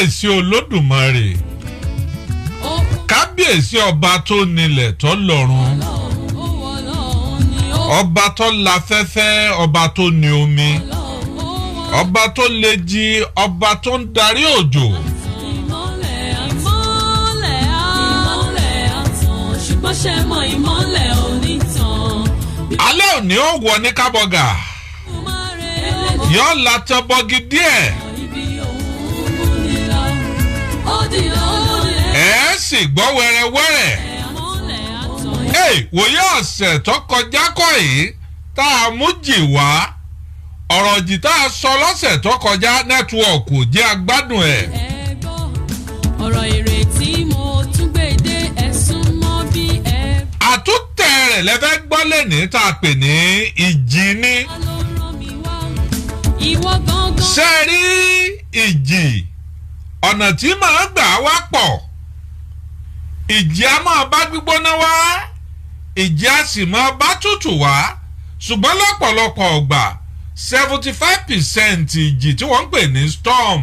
kábíyèsí olódùmarè kábíyèsí ọba tó nílẹ̀ tó lọ́run ọba tó láfẹ́fẹ́ ọba tó ní omi ọba tó lè jí ọba tó ń darí òjò. alẹ́ òní ó wọ ní kábọ̀gà yóò látọ̀ bọ́gì díẹ̀ ẹ̀ sì gbọ́ wẹ́rẹ́wẹ́rẹ́ wòye ọ̀sẹ̀ tó kọjá kọ́ yìí tá a mú jì wá ọ̀rọ̀ jì tá a sọ lọ́sẹ̀ tó kọjá nẹ́tíwọ̀kù jẹ́ agbádùn ẹ̀. ọ̀rọ̀ ìrètí mo tún gbé dé ẹ̀sùn mọ́ bí ẹ. àtúntẹ̀ rẹ̀ lẹ́fẹ́ gbọ́ lẹ́ni tá a pè ní ìjì ní. ṣé rí ìjì ọ̀nà tí màá gbà wá pọ̀ ìjì á máa bá gbígbóná wá ìjì á sì máa bá tútù wá ṣùgbọ́n lọ́pọ̀lọpọ̀ ọgbà 75% ìjì tí wọ́n ń pè ní storm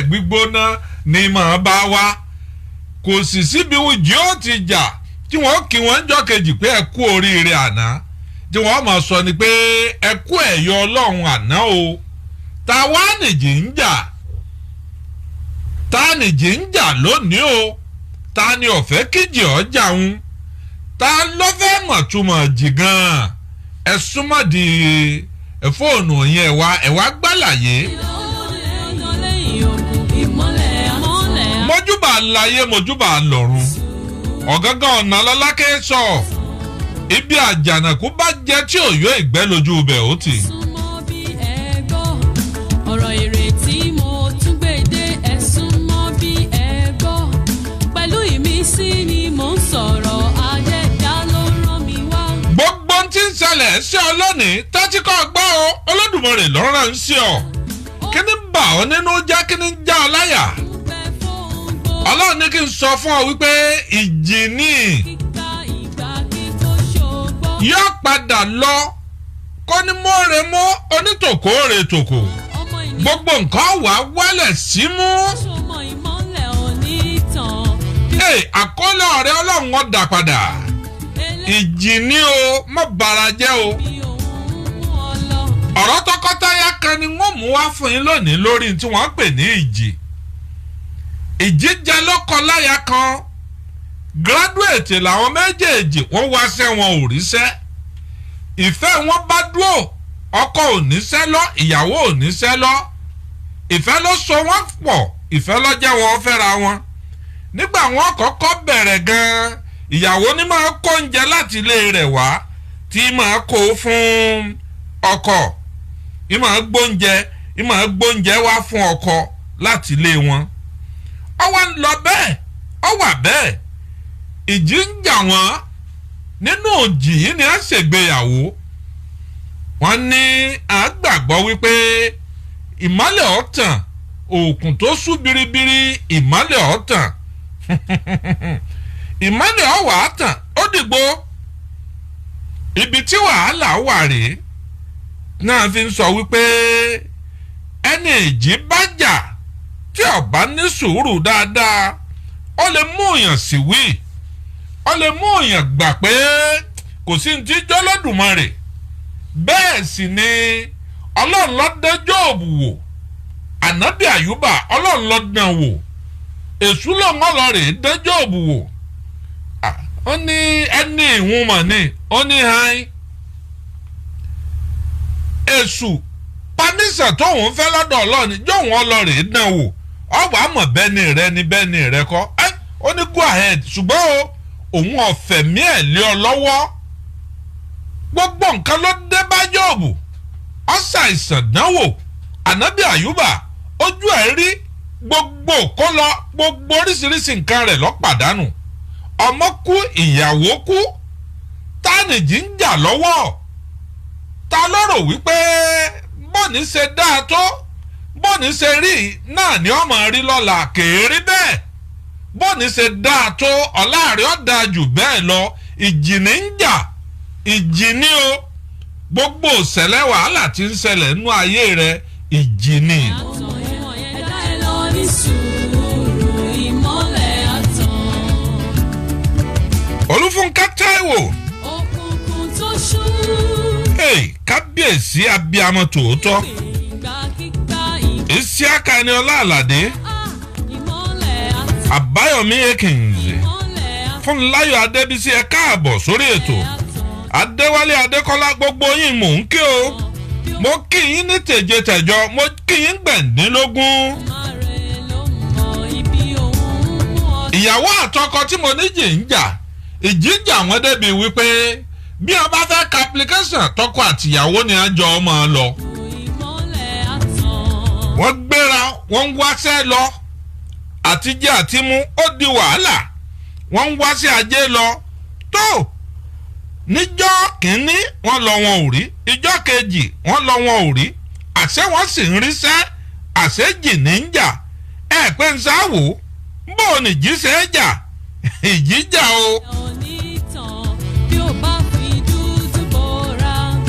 gbígbóná ni màá bá wá kò sì síbi ìjì ó ti jà tí wọ́n kí wọ́n jọ́ kejì pé ẹ kú oríire àná tí wọ́n máa sọ ni pé ẹ kú ẹ̀yọ ọlọ́run àná o ta wá nìjì ń jà ta nìjì ń jà lónìí o ta ni ọ̀fẹ́ kíjì ọjà ń ta ló fẹ́ mọ̀túmọ̀ jì gan-an ẹ súnmọ́ di fóònù yẹn ẹ̀wá gbàlàyé. mọ́júbà láyé mọ́júbà lọ́run ọ̀gángan ọ̀nà lọ́lákẹ́ sọ ibi àjànàkú bá jẹ́ tí òyò ìgbẹ́ lójú ibẹ̀ ó ti. ọ̀rọ̀ ìrètí mo tún gbé dé ẹ̀sùn mọ́ bí ẹ gbọ́ pẹ̀lú ìmísí ni mò ń sọ̀rọ̀ ayẹ̀dá ló rán mi wá. gbogbo tí ń ṣẹlẹ̀ sí ọ lónìí tẹ́tí kọ́ gbọ́ ọ Olódùmarè lọ́rọ̀ ń sí ọ kí ni bà ọ́ nínú jẹ́ kí ni ń já ọ láyà Ọlọ́run ní kí n sọ fún ọ wípé ìjì ní yóò padà lọ kó ní mọ́ọ̀rẹ́ mọ́ onítòkó rè tòkò gbogbo nǹkan wà wálẹ̀ símú. àkọlé ọ̀rẹ́ Ọlọ́run ó dá padà ìjì ní o má bara jẹ́ o. ọ̀rọ̀ tọkọtaya kan ni wọ́n mú wá fún yín lónìí lórí tí wọ́n pè ní ìjì. ìjì jẹ́ lọ́kọláya kan gírádùétì làwọn méjèèjì wọ́n wáṣẹ́ wọn ò ríṣẹ́ ìfẹ́ wọn bá dúró ọkọ ò níṣẹ́ lọ ìyàwó ò níṣẹ́ lọ ìfẹ́ ló so wọ́n pọ̀ ìfẹ́ ló jẹ́ wọn fẹ́ra wọn nígbà wọn kọ́kọ́ bẹ̀rẹ̀ gan-an ìyàwó ní máa kó oúnjẹ láti ilé rẹ̀ wá tí máa kó fún ọkọ gbóúnjẹ wá fún ọkọ láti ilé wọn ọwọ́ ń lọ bẹ́ẹ̀ ọwà bẹ́ẹ̀ ìjì ń jà wọ́n nínú òjì yìí ni a ṣègbéyàwó wọ́n ní àgbàgbọ́ wípé ìmọ́lẹ̀ ọ̀tàn òkun tó sú biribiri ìmọ́lẹ̀ ọ̀tàn ìmọ́lẹ̀ ọ̀wà àtàn ó dìgbò ibi tí wàhálà wà rèé náà fi ń sọ wípé ẹni ìjì bá jà tí ọba ní sùúrù dáadáa ó lè mú èèyàn sí wí ó lè mú èèyàn gbà pé kò sí ní tí jọ́lọ́dùmarè bẹ́ẹ̀ sì ni Ọlọ́run ló dán Jóòbù wò ànábì Àyùbá Ọlọ́run ló dán wò èṣù ló ń lọ rè dán Jóòbù wò ó ní ẹni ìhun mọ̀ ni ó ní hàn èṣù pàmísà tóun fẹ́ lọ́dọ̀ Ọlọ́run jóun ọlọ́rẹ̀ dán wò ọgbà mọ̀ bẹ́ni rẹ ni bẹ́ni rẹ kọ́ ó ní go ahead ṣùgbọ́n òun ọ̀fẹ̀mí ẹ̀ lé ọ lọ́wọ́ gbogbo nǹkan ló dé bá Jóòbù ọ̀sà ìsàndánwò ànábì Àyùbá ojú ẹ̀ rí gbogbo kó lọ gbogbo oríṣiríṣi nǹkan rẹ̀ ló pàdánù ọmọ kú ìyàwó kú tánìjì ń jà lọ́wọ́ ta lọ́rọ̀ wípé bọ́ọ̀nì ṣe dáa tó bọ́ọ̀nì ṣe rí náà ni ọmọ rí lọ́la kèérí bẹ́ẹ̀ bọ́ọ̀nì ṣe dáa tó ọ̀láàrí ọ̀dà jù bẹ́ẹ̀ lọ ìjì ní ń jà ìjì ní o gbogbo ìṣẹ̀lẹ̀ wàhálà tí ń ṣẹlẹ̀ nínú ayé rẹ ìjì ní. sùúrù ìmọ́lẹ̀ àtàn. Olúfúnkẹ́ Táíwò. Òkùnkùn tó ṣú. Kábíyèsí abiyamọ tòótọ́. Ìgbà kígbà Isiaka Ẹniọlá Àlàdé. ìmọ́lẹ̀ àtàn. Àbáyọ̀mí Ekinze. Ìmọ́lẹ̀ àtàn. Fúnláyọ̀ Adébísí ẹ káàbọ̀ sórí ètò. Adéwálé Adékọ́lá gbogbo yín mò ń kí o. Mo kí yín ní tèjétèjọ, mo kí yín gbẹ̀ndínlógún. Ìyàwó àtọkọ tí mo níjì ń jà, ìjíjà wọn débi wípé bí wọn bá fẹ́ ka application tọkọ àtìyàwó ni àjọ ọmọ lọ. Wọ́n gbéra, wọ́n ń wáṣẹ́ lọ, àtijẹ́ àtimú ó di wàhálà. Wọ́n ń wáṣẹ́ ajé lọ tó. Níjọ́ kìíní wọ́n lọ wọn ò rí, ìjọ́ kejì wọ́n lọ wọn ò rí, àṣẹ wọ́n sì ń ríṣẹ́, àṣẹ jì ní ń jà. Ẹ pé ń sáwò bó o nìjí ṣe é jà, ìjíjà o.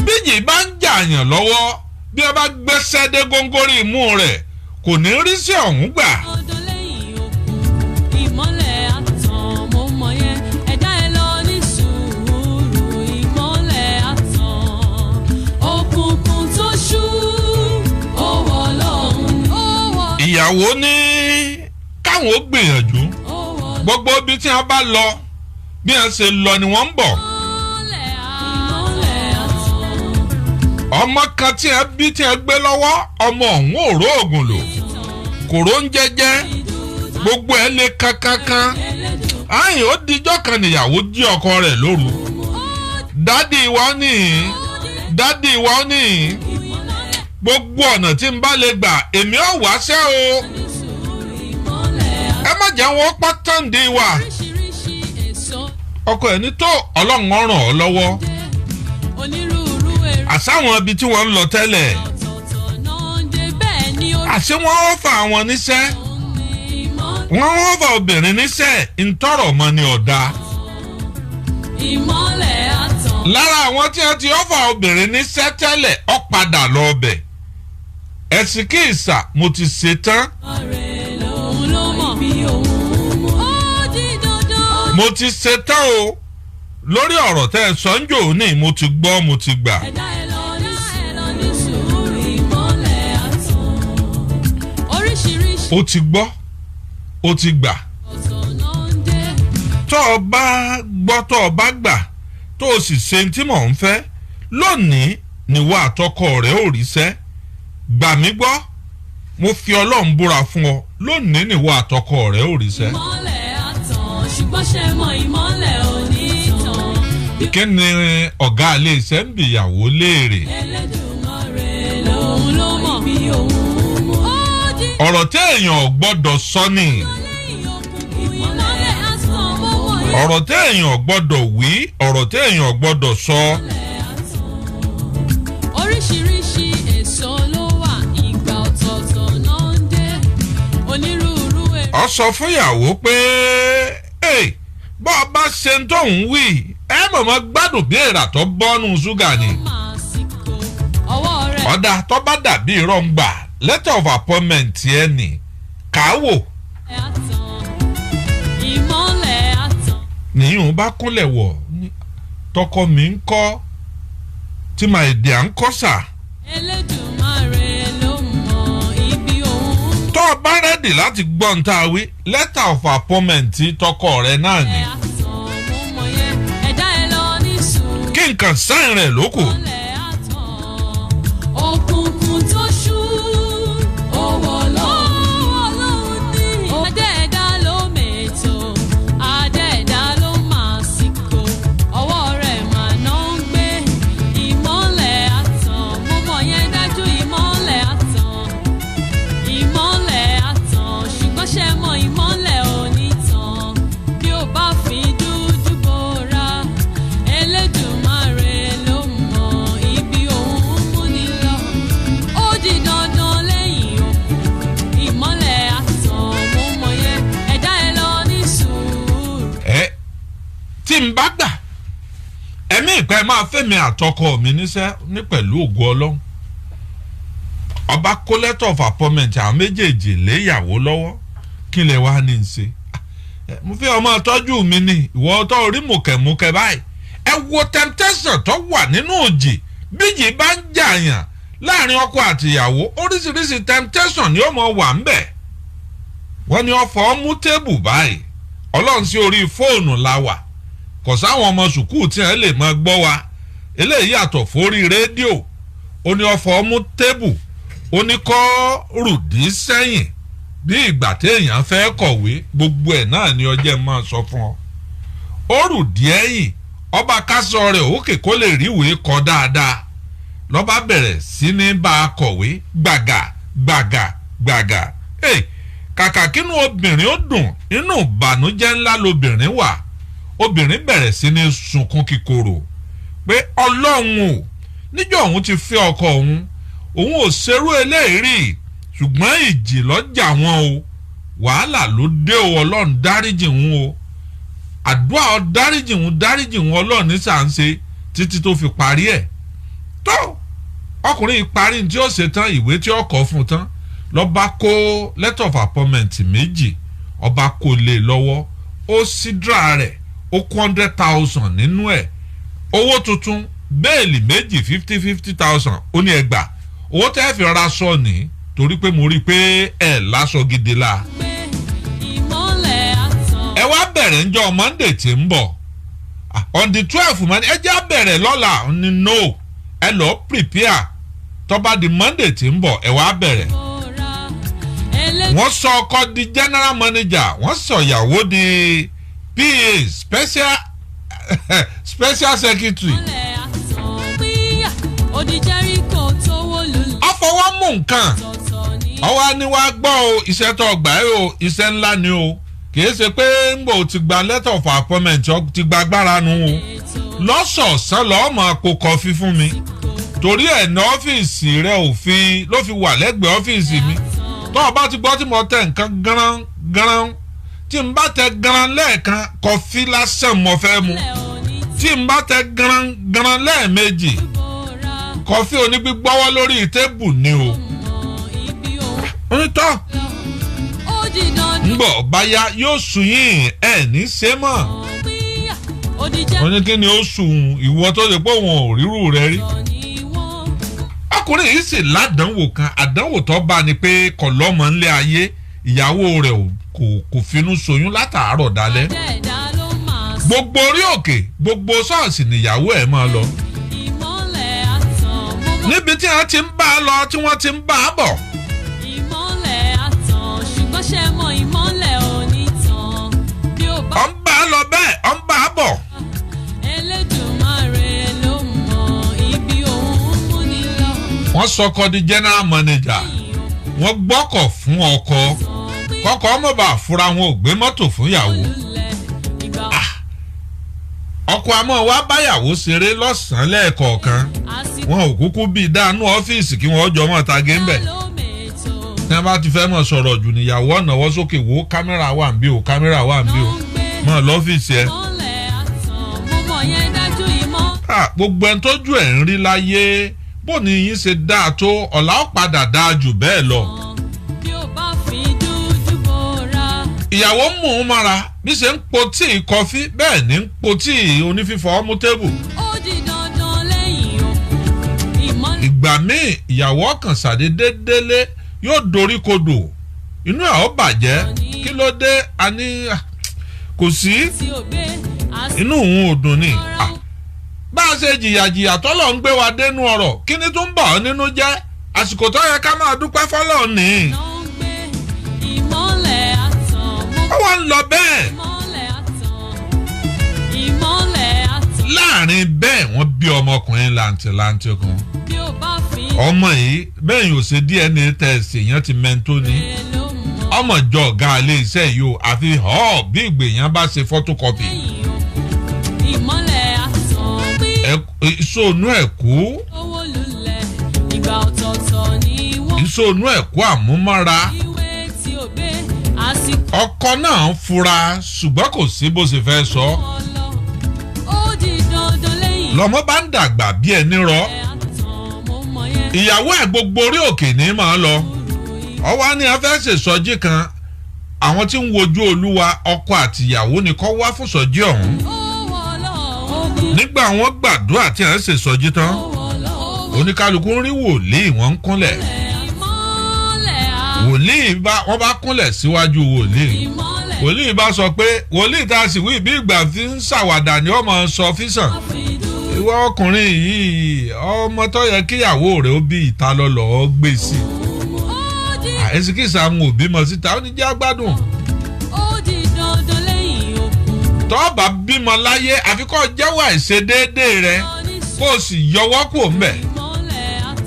Bíjì bá ń jà yàn lọ́wọ́, bí wọ́n bá gbéṣẹ́ dé góńgórí imú rẹ̀, kò ní rí sí ọ̀hún gbà. Ìyàwó ní káwọn ó gbìyànjú gbogbo ibi tí wọ́n bá lọ bí wọ́n ṣe lọ ni wọ́n ń bọ̀. Ọmọ kan tí wọ́n bí tí wọ́n gbé lọ́wọ́ ọmọ ọ̀hún ò ró ògùn lò, kò ró ń jẹ́jẹ́, gbogbo ẹ̀ lè kankankan. Àyìn ó dijọ́ kan níyàwó jí ọkọ rẹ̀ lóru. Dádì wa ó níyìn gbogbo ọ̀nà tí n bá lè gbà èmi ò wáṣẹ́ o. Ẹ má jẹ́ wọn pátánde wa. Ọkọ ẹ̀ ní tó Ọlọ́run ràn ọ́ lọ́wọ́. Àsáwọn ibi tí wọ́n ń lọ tẹ́lẹ̀. Àṣé wọ́n ọ́fà àwọn níṣẹ́. Wọ́n ọ́fà obìnrin níṣẹ́ ntọ́rọ̀ mọ́ ni ọ̀dà. Lára àwọn tí wọ́n ti ọ́fà obìnrin níṣẹ́ tẹ́lẹ̀ ó padà lọ bẹ̀. Ẹ̀sìn kí ìsà mo ti ṣe tán. Mo ti ṣe tán o. Lórí ọ̀rọ̀ tẹ́ ẹ sọ ń jò ní mo ti gbọ́ mo ti gbà. O ti gbọ́ o ti gbà. Tọ́ ọ bá gbọ́ tọ́ ọ bá gbà tó o sì ṣe tí mò ń fẹ́ lónìí níwọ àtọkọ rẹ̀ ò ríṣẹ́. Gbà mí gbọ́, mo fi Ọlọ́run búra fún ọ lónìí níwọ àtọkọ rẹ̀ ò ríṣẹ́. Ṣùgbọ́n ṣe mọ ìmọ́lẹ̀ òní tán. Kí ni ọ̀gá ilé iṣẹ́ ń bi ìyàwó léèrè? Ẹlẹ́dùmarè lòun ló mọ̀ bí òun mú. Ọ̀rọ̀ tí èèyàn gbọ́dọ̀ sọ ni. Ọ̀rọ̀ tí èèyàn gbọ́dọ̀ wí, ọ̀rọ̀ tí èèyàn gbọ́dọ̀ sọ. Oríṣiríṣi èso ló wà, ìgbà ọ̀tọ̀ọ̀tọ̀ náà ń dé. Onírúurú èrè. Ó sọ fún ìyàwó pé bọ́ ọ bá ṣe ń tóun wí ẹ mọ̀mọ́ gbádùn bí èèrà tó bọ́nú ṣúgà ni. Ọ̀dà tó bá dàbí irọ́ ń gbà letter of appointment ẹ nì káwò. Nìyún bá kúnlẹ̀ wọ̀ tọkọ mi ń kọ́ tí màá èdè à ń kọ́ sà. Ẹlẹ́dùmarè ló mọ ibi òun. Tó o bá rẹ́dì láti gbọ́ ń tá a wí letter of appointment tọkọ rẹ náà ni. Kí nǹkan sáìn rẹ̀ lóko. Òkùnkùn tó ṣú owó lọ́wọ́ ní. Adẹ́ẹ̀dá ló mètò, adẹ́ẹ̀dá ló máa sìkò. Ọwọ́ rẹ̀ máa ná ń gbé ìmọ́lẹ̀ àtàn. Mo mọ̀ yẹn dájú ìmọ́lẹ̀ àtàn. Ìmọ́lẹ̀ àtàn ṣùgbọ́n ṣe mọ ìmọ́lẹ̀ òní tàn. Bí ó bá fi dúdú bora, Ẹlẹ́dùmarè ló mọ ibi òun mú ni lọ. Ó di dandan lẹ́yìn òkùnkùn ìmọ́lẹ̀ àtàn. Mo mọ̀ yẹn ẹ̀dá ẹ lọ ní sùúrù. Tí n bá gbà ẹ̀mí ìpẹ́ máa fẹ́mi àtọkọ mi níṣẹ́ ní pẹ̀lú ògo Ọlọ́run. ọba kó letter of appointment àwọn méjèèjì léyàwó lọ́wọ́ kí lè wá ní í ṣe mo fẹ́ ọmọ tọ́jú mi ni ìwọ tó rí mùkẹ̀mùkẹ̀ báyìí ẹ wo temptation tó wà nínú òjì bíjì bá ń jàyàn láàrin ọkọ àtìyàwó oríṣiríṣi temptation ni ó mọ wà ń bẹ̀ wọ́n ní ọ̀fọ̀ mú tébù báyìí ọlọ́run sí orí fóònù la wà kò sáwọn ọmọ sùkúù tí wọ́n lè máa gbọ́ wa eléyìí yàtọ̀ fórí rédíò ó ní ọ̀fọ̀ mú tébù ó ní kọ́ rùdí sẹ́yìn bí ìgbà téèyàn fẹ́ kọ̀wé gbogbo ẹ̀ náà ni ọjẹ́ máa sọ fún ọ ó rùdí ẹ̀yìn ọba kásọ rẹ̀ òkè kó lè ríwèé kọ dáadáa lọ́ba bẹ̀rẹ̀ sí ní bá a kọ̀wé gbàgà kàkà kínú obìnrin ó dùn inú ìbànújẹ́ ńlá lobìnrin wà obìnrin bẹ̀rẹ̀ sí ní sunkún kíkorò pé ọlọ́run o níjọ́ òun ti fẹ́ ọkọ òun ò ṣerú eléyìí ṣùgbọ́n ìjì lọ́jà wọn o wàhálà ló dé o ọlọ́run dáríjì wọn o àdúrà dáríjì wọn ọlọ́run ní sàǹṣe títí tó fi parí ẹ̀ tó ọkùnrin parí tí ó ṣe tán ìwé tí ó kọ fún tán lọ́ba kó letter of appointment méjì ọba kó lé lọ́wọ́ ó sídra rẹ̀ ó kó 100,000 nínú ẹ̀ owó tuntun bẹ́ẹ̀lì méjì 50,000 ó ní ẹgbàá owó tẹ́ fi ra sọ ní torí pé mo rí i pé ẹ̀ láṣọ gidi la. ẹ wá bẹ̀rẹ̀ ńjọ́ Monday tí ń bọ̀ on the 12 mọ́ni ẹ já bẹ̀rẹ̀ lọ́la ní no ẹ lọ́ọ́ prepare tó bá di Monday tí ń bọ̀ ẹ wá bẹ̀rẹ̀. wọ́n sọ ọkọ di general manager wọ́n sọ ìyàwó di PA special secretary. ọfọwọ́ mú nǹkan ọwọ́ ni wàá gbọ́ o iṣẹ́ tó gbà ẹ́ o iṣẹ́ ńlá ni o kì í ṣe pé ń bò ti gba letter of appointment ti gba agbára nu o lọ́sọ̀ọ̀sán lọ́ọ́ máa po kọfí fún mi torí ẹ̀ ní ọ́fíìsì rẹ̀ ló fi wà lẹ́gbẹ̀ẹ́ ọ́fíìsì mi tó o bá ti gbọ́ tí mo tẹ nǹkan gánran tí n bá tẹ gánran lẹ́ẹ̀kan kọfí lásán mo fẹ́ mu tí n bá tẹ gánran lẹ́ẹ̀mejì kọfí onígbígbọ́wọ́ lórí tébù ni o onítọ́ ńgbọ̀ báyá yóò sùn yín ẹ̀ ní ṣe mọ́ oníkíni ó sùn ìwọ tó ṣe pé òun ò rírù rẹ rí ọkùnrin yìí sì ládánwò kan àdánwò tó bá ni pé kọlọ́mọ ńlẹ̀ ayé ìyàwó rẹ̀ kò finú ṣoyún látàárọ̀ dalẹ́ gbogbo orí òkè gbogbo ṣọ́ọ̀ṣì nìyàwó ẹ̀ máa lọ níbi tí wọ́n ti ń bá a lọ tí wọ́n ti ń bá a bọ̀. ìmọ́lẹ̀ àtàn ṣùgbọ́n ṣe mọ ìmọ́lẹ̀ onítàn bí ó bá. ọ̀ ń bá a lọ bẹ́ẹ̀ ọ̀ ń bá a bọ̀. Elédùmarè ló mọ ibi òun mú ni lọ. wọ́n sọkọ di general manager wọ́n gbọ́kọ̀ fún ọkọ kọ́kọ́ ọmọ bá fura wọn ò gbé mọ́tò fún ìyàwó. ọkọ àmọ́ wa báyàwó ṣeré lọ́sàn-án lẹ́ẹ̀kọ̀ọ̀kan wọn ò kúkú bíi dánú ọ́fíìsì kí wọ́n jọ mọ́ ta géńbẹ̀ tí wọ́n bá ti fẹ́ mọ̀ sọ̀rọ̀ jù níyàwó ọ̀nàwọ́ sókè wo kámẹ́rà wà ń bí o kámẹ́rà wà ń bí o mọ̀ lọ́fíìsì ẹ̀. gbogbo ẹni tójú ẹ̀ ń rí láyé bó ni yín ṣe dáa tó ọ̀la ó padà dáa jù bẹ́ẹ̀ lọ. ìyàwó mú un mọ́ra bí ṣe ń po tíì kọfí bẹ́ẹ̀ ni ń po tíì onífífọ́ ọmú tébù. ó di dandan lẹ́yìn òkú ìmọ́lẹ̀. ìgbà míì ìyàwó kan ṣàdédé délé yóò dorí kodò inú ẹ̀ ó bàjẹ́ kí ló dé àní kò sí inú òun ò dùn ni. bá a ṣe jìyàjìyà tọ́lọ̀ ń gbé wa dénú ọ̀rọ̀ kí ni tó ń bà ọ́ nínú jẹ́ àsìkò tó yẹ ká máa dúpẹ́ fọ́lọ́ ni. wọ́n ń lọ bẹ́ẹ̀. láàrin bẹ́ẹ̀ wọ́n bí ọmọkùnrin làǹtìlanti kan. ọmọ yìí bẹ́ẹ̀ yóò ṣe DNA test èèyàn ti mẹ́ńtó ni. ọmọ ìjọ ọ̀gá ilé iṣẹ́ yìí o àfi bí ìgbèyàn bá ṣe photocopy. ìṣònú ẹ̀kú. ìṣònú ẹ̀kú àmúmọ́ra. ọkọ náà ń fura ṣùgbọ́n kò sí bó ṣe fẹ́ sọ. lọ́mọ bá ń dàgbà bí ẹni rọ. ìyàwó ẹ̀ gbogbo orí òkè ní máa lọ ọwọ́ ni a fẹ́ ṣèsọjí kan àwọn tí ń wojú olúwa ọkọ àtìyàwó ni kó wá fún sọjí ọ̀hún nígbà wọ́n gbàdúrà tí à ń ṣèsọjí tán oníkálukú ń rí wòlíì wọ́n ń kúnlẹ̀ wòlíì wọ́n bá kúnlẹ̀ síwájú wòlíì bá sọ pé wòlíì tá a sì wí bí ìgbà fi ń ṣàwàdà ni ọmọ sọ físàn ìwọ ọkùnrin yìí ọmọ tó yẹ kíyàwó rẹ̀ ó bí ìta lọ́lọ́ gbé sí i ẹ̀sìkìsà àwọn òbí mọ̀ síta ó ní jẹ́ àgbádùn tọ́ọ̀bà bímọ láyé àfikọ́ jẹ́wọ́ àìṣedéédéé rẹ kó o sì yọwọ́ kúrò ń bẹ̀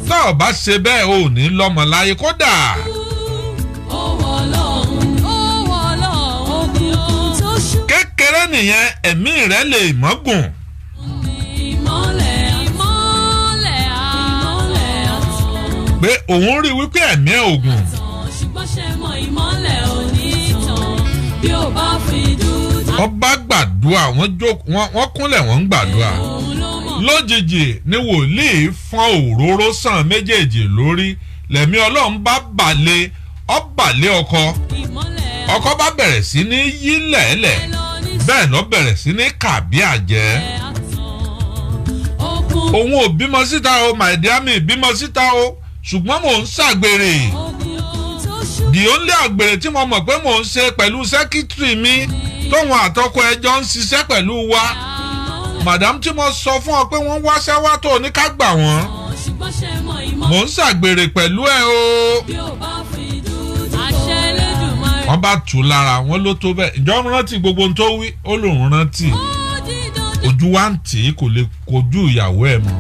tọ́ọ̀bà ṣe bẹ́ẹ̀ ò ní lọ́mọ láyé kódà. kékeré nìyẹn ẹ̀mí rẹ̀ lè mọ́gùn. pé òun rí wípé ẹ̀mí ẹ̀ ògùn. ọba gbàdúrà wọ́n kúnlẹ̀ wọ́n ń gbàdúrà lójijì ni wòlíì fọ́n òróró sàn méjèèjì lórí lẹ̀mí ọlọ́run bá balẹ̀ ọkọ bá bẹ̀rẹ̀ sí ní yí lẹ̀ẹ́lẹ̀ bẹ́ẹ̀ lọ bẹ̀rẹ̀ sí ní kàbí àjẹ́ òun ò bímọ síta o màìdíámì bímọ síta o ṣùgbọ́n mò ń ṣàgbèrè the only àgbèrè tí mo mọ̀ pé mò ń ṣe pẹ̀lú sẹ́kítírì mi tóun àtọkọ ẹjọ́ ń ṣiṣẹ́ pẹ̀lú wa madam tí mo sọ fún ọ pé wọ́n wáṣẹ́ wá tó ní ká gbà wọ́n mò ń ṣàgbèrè pẹ̀lú ẹ o wọ́n bá tù lára wọn ló tó bẹ́ẹ̀ ìjọ rántí gbogbo ohun tó wí ó lòun rántí ojú wa ń tì í kò lè kojú ìyàwó ẹ mọ́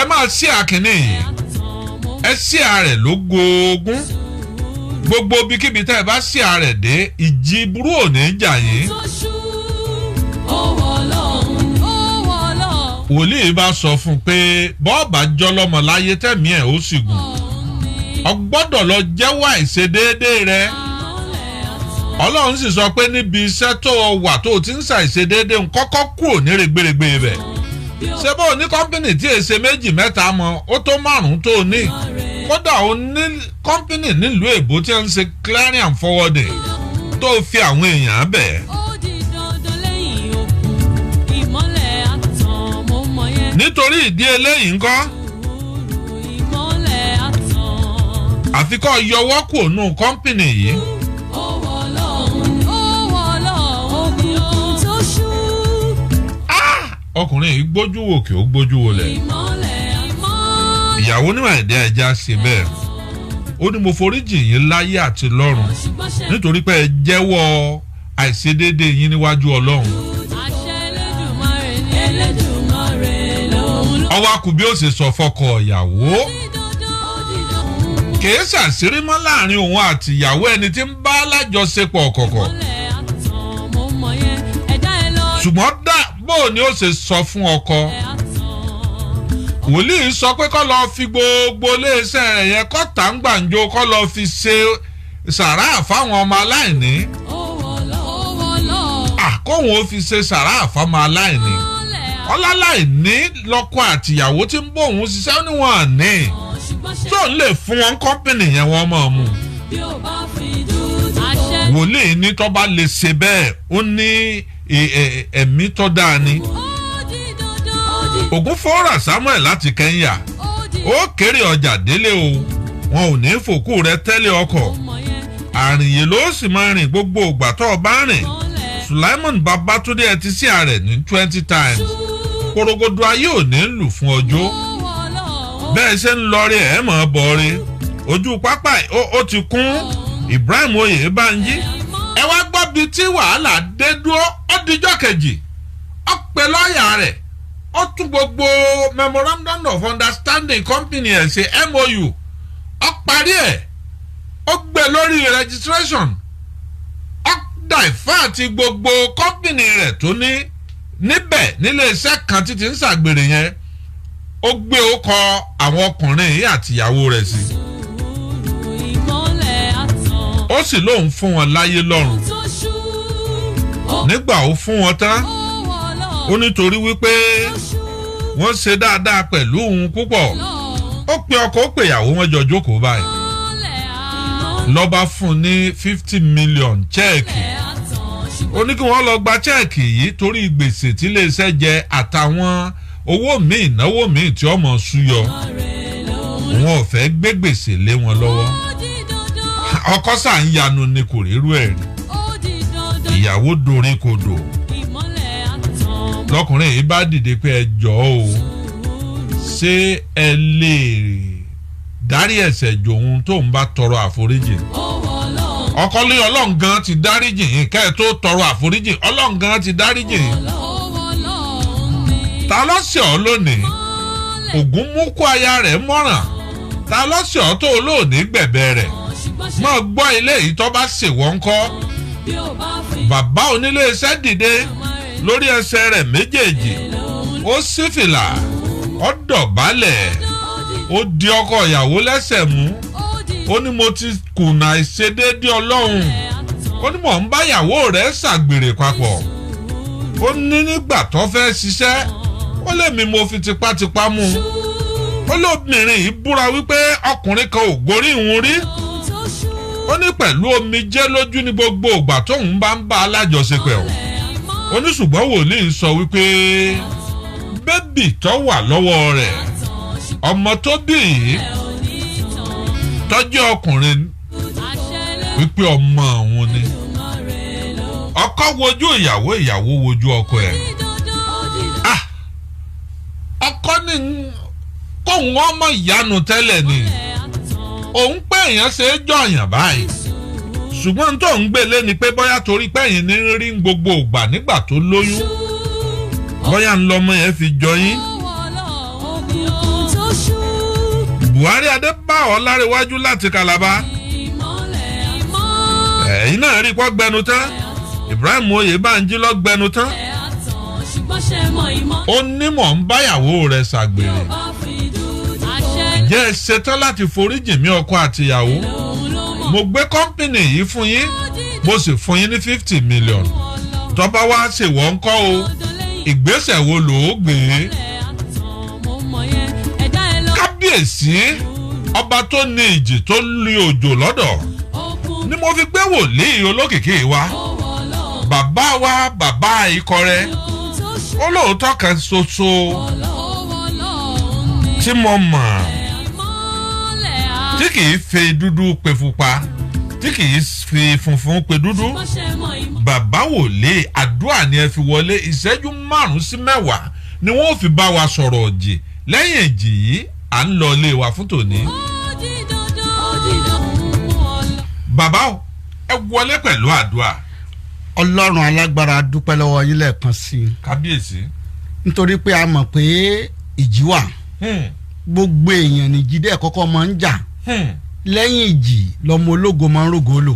ẹ máa ṣí àkíní yìí ẹ ṣí àrẹ̀ ló gógún gbogbo bíkíbi tẹ́ ẹ bá ṣí àrẹ̀ dé ìjì burú ò ní jà yín. wòlíì bá sọ fún un pé bọ́ọ̀bà jọlọ́mọ láyé tẹ̀mí ẹ̀ ó sì gùn ọgbọ́dọ̀ lọ jẹ́wọ́ àìṣedéédéé rẹ ọlọ́run sì sọ pé níbi iṣẹ́ tó wà tó ti ń ṣàìṣedéédéé ń kọ́kọ́ kúrò ní rẹ̀gbẹ̀rẹ̀gbẹ̀ rẹ̀ ṣé bó o ní kọ́mpìnì tí èsè méjì mẹ́ta mọ́ ó tó márùn-ún tó ní kódà ó ní kọ́mpìnì nílùú èbó tí ń ṣe clearing and forwarding tó fi àwọn èèyàn bẹ̀. nítorí ìdí eléyìí ńkọ́ àfikọ́ yọwọ́ kúrò nù kọ́mpìnì yìí. ọkùnrin yìí gbójú wòkè ó gbójú wọlẹ̀ ìyàwó níwọ̀n ẹ̀dẹ́ ẹja ṣe bẹ́ẹ̀ ó ní mo foríjì yín láyé àti lọ́run nítorí pé ẹ jẹ́wọ́ àìṣedéédé yín níwájú ọlọ́run. ọwọ́ akùbí ó sì sọ fọkọ ìyàwó kìí ṣàṣírí mọ́ láàrin òun àti ìyàwó ẹni tí ń bá lájọṣepọ̀ ọ̀kọ̀ọ̀kọ̀ ṣùgbọ́n bóò ni ó ṣe sọ fún ọkọ wòlíì sọ pé kó lọ fi gbogbo iléeṣẹ́ rẹ̀ yẹn kó tà ń gbàǹjo kó lọ fi ṣe sàrà fáwọn ọmọ aláìní àkóhùn ó fi ṣe sàrà fáwọn aláìní ọláláìní lọ́kọ àtìyàwó tí ń bóun ṣiṣẹ́ níwọ̀n àní tó ń lè fún wọn kọ́mpìnì yẹn wọ́n mọ̀ mú wòlíì ní tó bá lè ṣe bẹ́ẹ̀ ó ní ẹ̀mí tó dáa ni ògún fọ́ra Samuel láti Kẹ́ńyà ó kéré ọjà délé o wọn ò ní fòkú rẹ tẹ́lẹ̀ ọkọ̀ àrìnyè ló sì máa rìn gbogbo ìgbà tó o bá rìn Sulaimon Babatunde ẹ ti sí ààrẹ ní 20 times korogodo ayé ò ní lù fún ọjọ́ bẹ́ẹ̀ ṣe ń lọrí ẹ̀ mọ̀ ọ́ bọ̀ọ́rẹ́ ojú pápá ó ti kún Ibrahim Oyèbánjí ẹ wá gbọ́ bíi tí wàhálà dé dúró ó dijọ́ kejì ó pe lọ́ọ̀yà rẹ̀ ó tún gbogbo memorandum of understanding company ẹ̀ ṣe MOU ó parí ẹ̀ ó gbé lórí registration ó dàìfáàtì gbogbo company rẹ̀ tó ní níbẹ̀ nílé iṣẹ́ kan títí ń ṣàgbèrè yẹn ó gbé ó kọ àwọn ọkùnrin yìí àtìyàwó rẹ̀ sí ó sì lóun fún wọn láyé lọ́run nígbà ó fún wọn tán ó nítorí wípé wọ́n ṣe dáadáa pẹ̀lú òun púpọ̀ ó pe ọkọ ó pe ìyàwó wọn jọ jókòó báyìí lọ́ba fún ní 50 million chẹ́ẹ̀kì ó ní kí wọ́n lọ gba chẹ́ẹ̀kì yìí torí gbèsè tí iléeṣẹ́ jẹ àtàwọn owó míì ìnáwó míì tí ọmọ súyọ wọn ò fẹ́ gbé gbèsè lé wọn lọ́wọ́ ọkọ sà ń yanu ni kò rírú ẹ̀ rí ìyàwó dorin kodò lọkùnrin yìí bá dìde pé ẹ jọ̀ọ́ o ṣé ẹ lè dárí ẹ̀ṣẹ̀ jòun tóun bá tọrọ àforíjì ọkọ lé ọlọ́run gan ti dáríjì yín kẹ́ ẹ tó tọrọ àforíjì ọlọ́run gan ti dáríjì yín ta ló ṣẹ̀ ọ́ lónìí ògún mú kó aya rẹ̀ mọ́ràn ta ló ṣẹ̀ ọ́ tó olóòní gbẹ̀bẹ̀ rẹ̀ mọ́ gbọ́ ilé yìí tó bá ṣèwọ́ ńkọ́ bàbá onílé iṣẹ́ dìde lórí ẹsẹ̀ rẹ̀ méjèèjì ó sì fìlà ó dọ̀bálẹ̀ ó di ọkọ ìyàwó lẹ́sẹ̀ mú ó ní mo ti kùnà ìṣedéédé ọlọ́run ó ní mò ń bá ìyàwó rẹ̀ ṣàgbèrè papọ̀ ó ní nígbà tó fẹ́ ṣiṣẹ́ ó lèmi mo fi tipátipá mú ó lóbìnrin yìí búra wípé ọkùnrin kan ò gorí ìhun rí ó ní pẹ̀lú omijé lójú ní gbogbo ìgbà tóun bá ń bá alájọṣepọ̀ ó ní ṣùgbọ́n wòlíì sọ wípé bébì tó wà lọ́wọ́ rẹ̀ ọmọ tó bí yìí tọ́jú ọkùnrin wípé ọmọ òun ni ọkọ wojú ìyàwó ìyàwó wojú ọkọ ẹ̀ ọkọ ní kóun ọmọ ìyanu tẹ́lẹ̀ ni òun pé èèyàn ṣe é jọyàn báyìí ṣùgbọ́n tó ń gbélé ni pé bóyá torí pẹ́yìn ní rí gbogbo ìgbà nígbà tó lóyún bóyá ńlọmọ yẹn fi jọ yín. Buhari Adébáyọ̀ Lárẹ̀wájú láti Calabar ẹ̀yin náà rí pọ́ gbẹnu tán Ibrahim Oyèbánjí lọ gbẹnu tán ó ní mò ń báyàwó rẹ̀ ṣàgbèrè ǹjẹ́ ẹ ṣetán láti foríjì mí ọkọ àtìyàwó mo gbé kọ́ńpìnì yìí fún yín mo sì fún yín ní 50 million tọ́ba wá ṣèwọ́ ńkọ́ o ìgbésẹ̀ wo ló gbé kábíyèsí ọba tó ní ìjì tó lé òjò lọ́dọ̀ ni mo fi gbé wòlíì olókìkí wa bàbá ikọ̀ rẹ̀ olóòótọ́ kan ṣoṣo tí mo mọ̀ tí kìí fi dúdú pe pupa tí kìí fi funfun pe dúdú bàbá wòlíì àdúrà ni ẹ fi wọlé ìṣẹ́jú 5 sí 10 ni wọ́n fi bá wa sọ̀rọ̀ òjì lẹ́yìn èjì yìí à ń lọ ilé wa fún tòní. bàbá ẹ wọlé pẹ̀lú àdúrà. ọlọ́run alágbára dúpẹ́ lọ́wọ́ yín lẹ́ẹ̀kan sí i. kábíyèsí. nítorí pé a mọ̀ pé ìjì wà gbogbo èèyàn ní jíde kọ́kọ́ máa ń jà lẹ́yìn ìjì lọ́mọ ológo máa ń rògo lò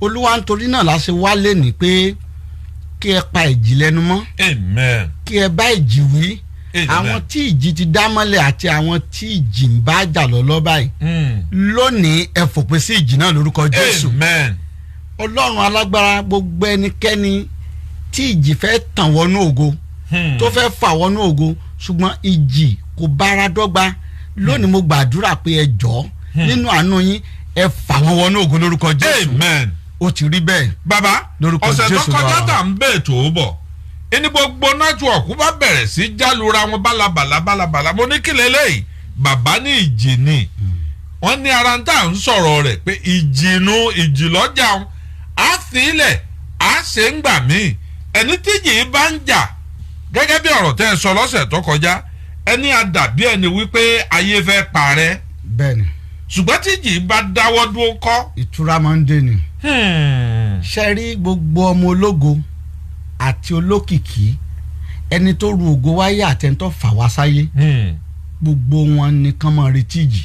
olúwa nítorí náà la ṣe wá lẹ́nìí pé kí ẹ pa ìjì lẹ́nu mọ́ kí ẹ bá ìjì wí àwọn tí ìjì ti dá mọ́lẹ̀ àti àwọn tí ìjì ń bá jà lọ́lọ́ báyìí lónìí ẹ fòpin sí ìjì náà lórúkọ Jésù ọlọ́run alágbára gbogbo ẹnikẹ́ni tí ìjì fẹ́ tàn wọnú ògo tó fẹ́ fà wọnú ògo ṣùgbọ́n ìjì kò bára dọ́gba lónìí mo gbàdúrà pé ẹ jọ̀ọ́ nínú àánú yín ẹ fà wọ́n wọnú ògo lórúkọ Jésù ó ti rí bẹ́ẹ̀. bàbá ọ̀sẹ̀ tó kọjá tà ń bẹ̀ tó bọ̀ ẹni gbogbo nẹ́tíwọ̀kù bá bẹ̀rẹ̀ sí jálura wọn bálabàlà mo ní kí lélẹ́yìí bàbá ní ìjì ni wọ́n ní ara ń tà ń sọ̀rọ̀ rẹ̀ pé ìjì lọ́jà wọn á fi ilẹ̀ á ṣe ń gbà míì ẹni tíjì bá ń jà gẹ́gẹ́ bí ọ̀rọ̀ tẹ́ ẹ sọ lọ́sẹ̀ tó kọjá ẹni àdàbí ẹni wípé ayé fẹ́ parẹ́ bẹ́ẹ̀ni ṣùgbọ́n tíjì bá dáwọ́ dúró kọ́. ìtura máa ń dé ni. ṣe rí gbogbo ọmọ ológo àti olókìkí ẹni tó ru ògo wáyé àtẹ̀ntọ́ fà wá sáyé gbogbo wọn nìkan máa retí ìjì.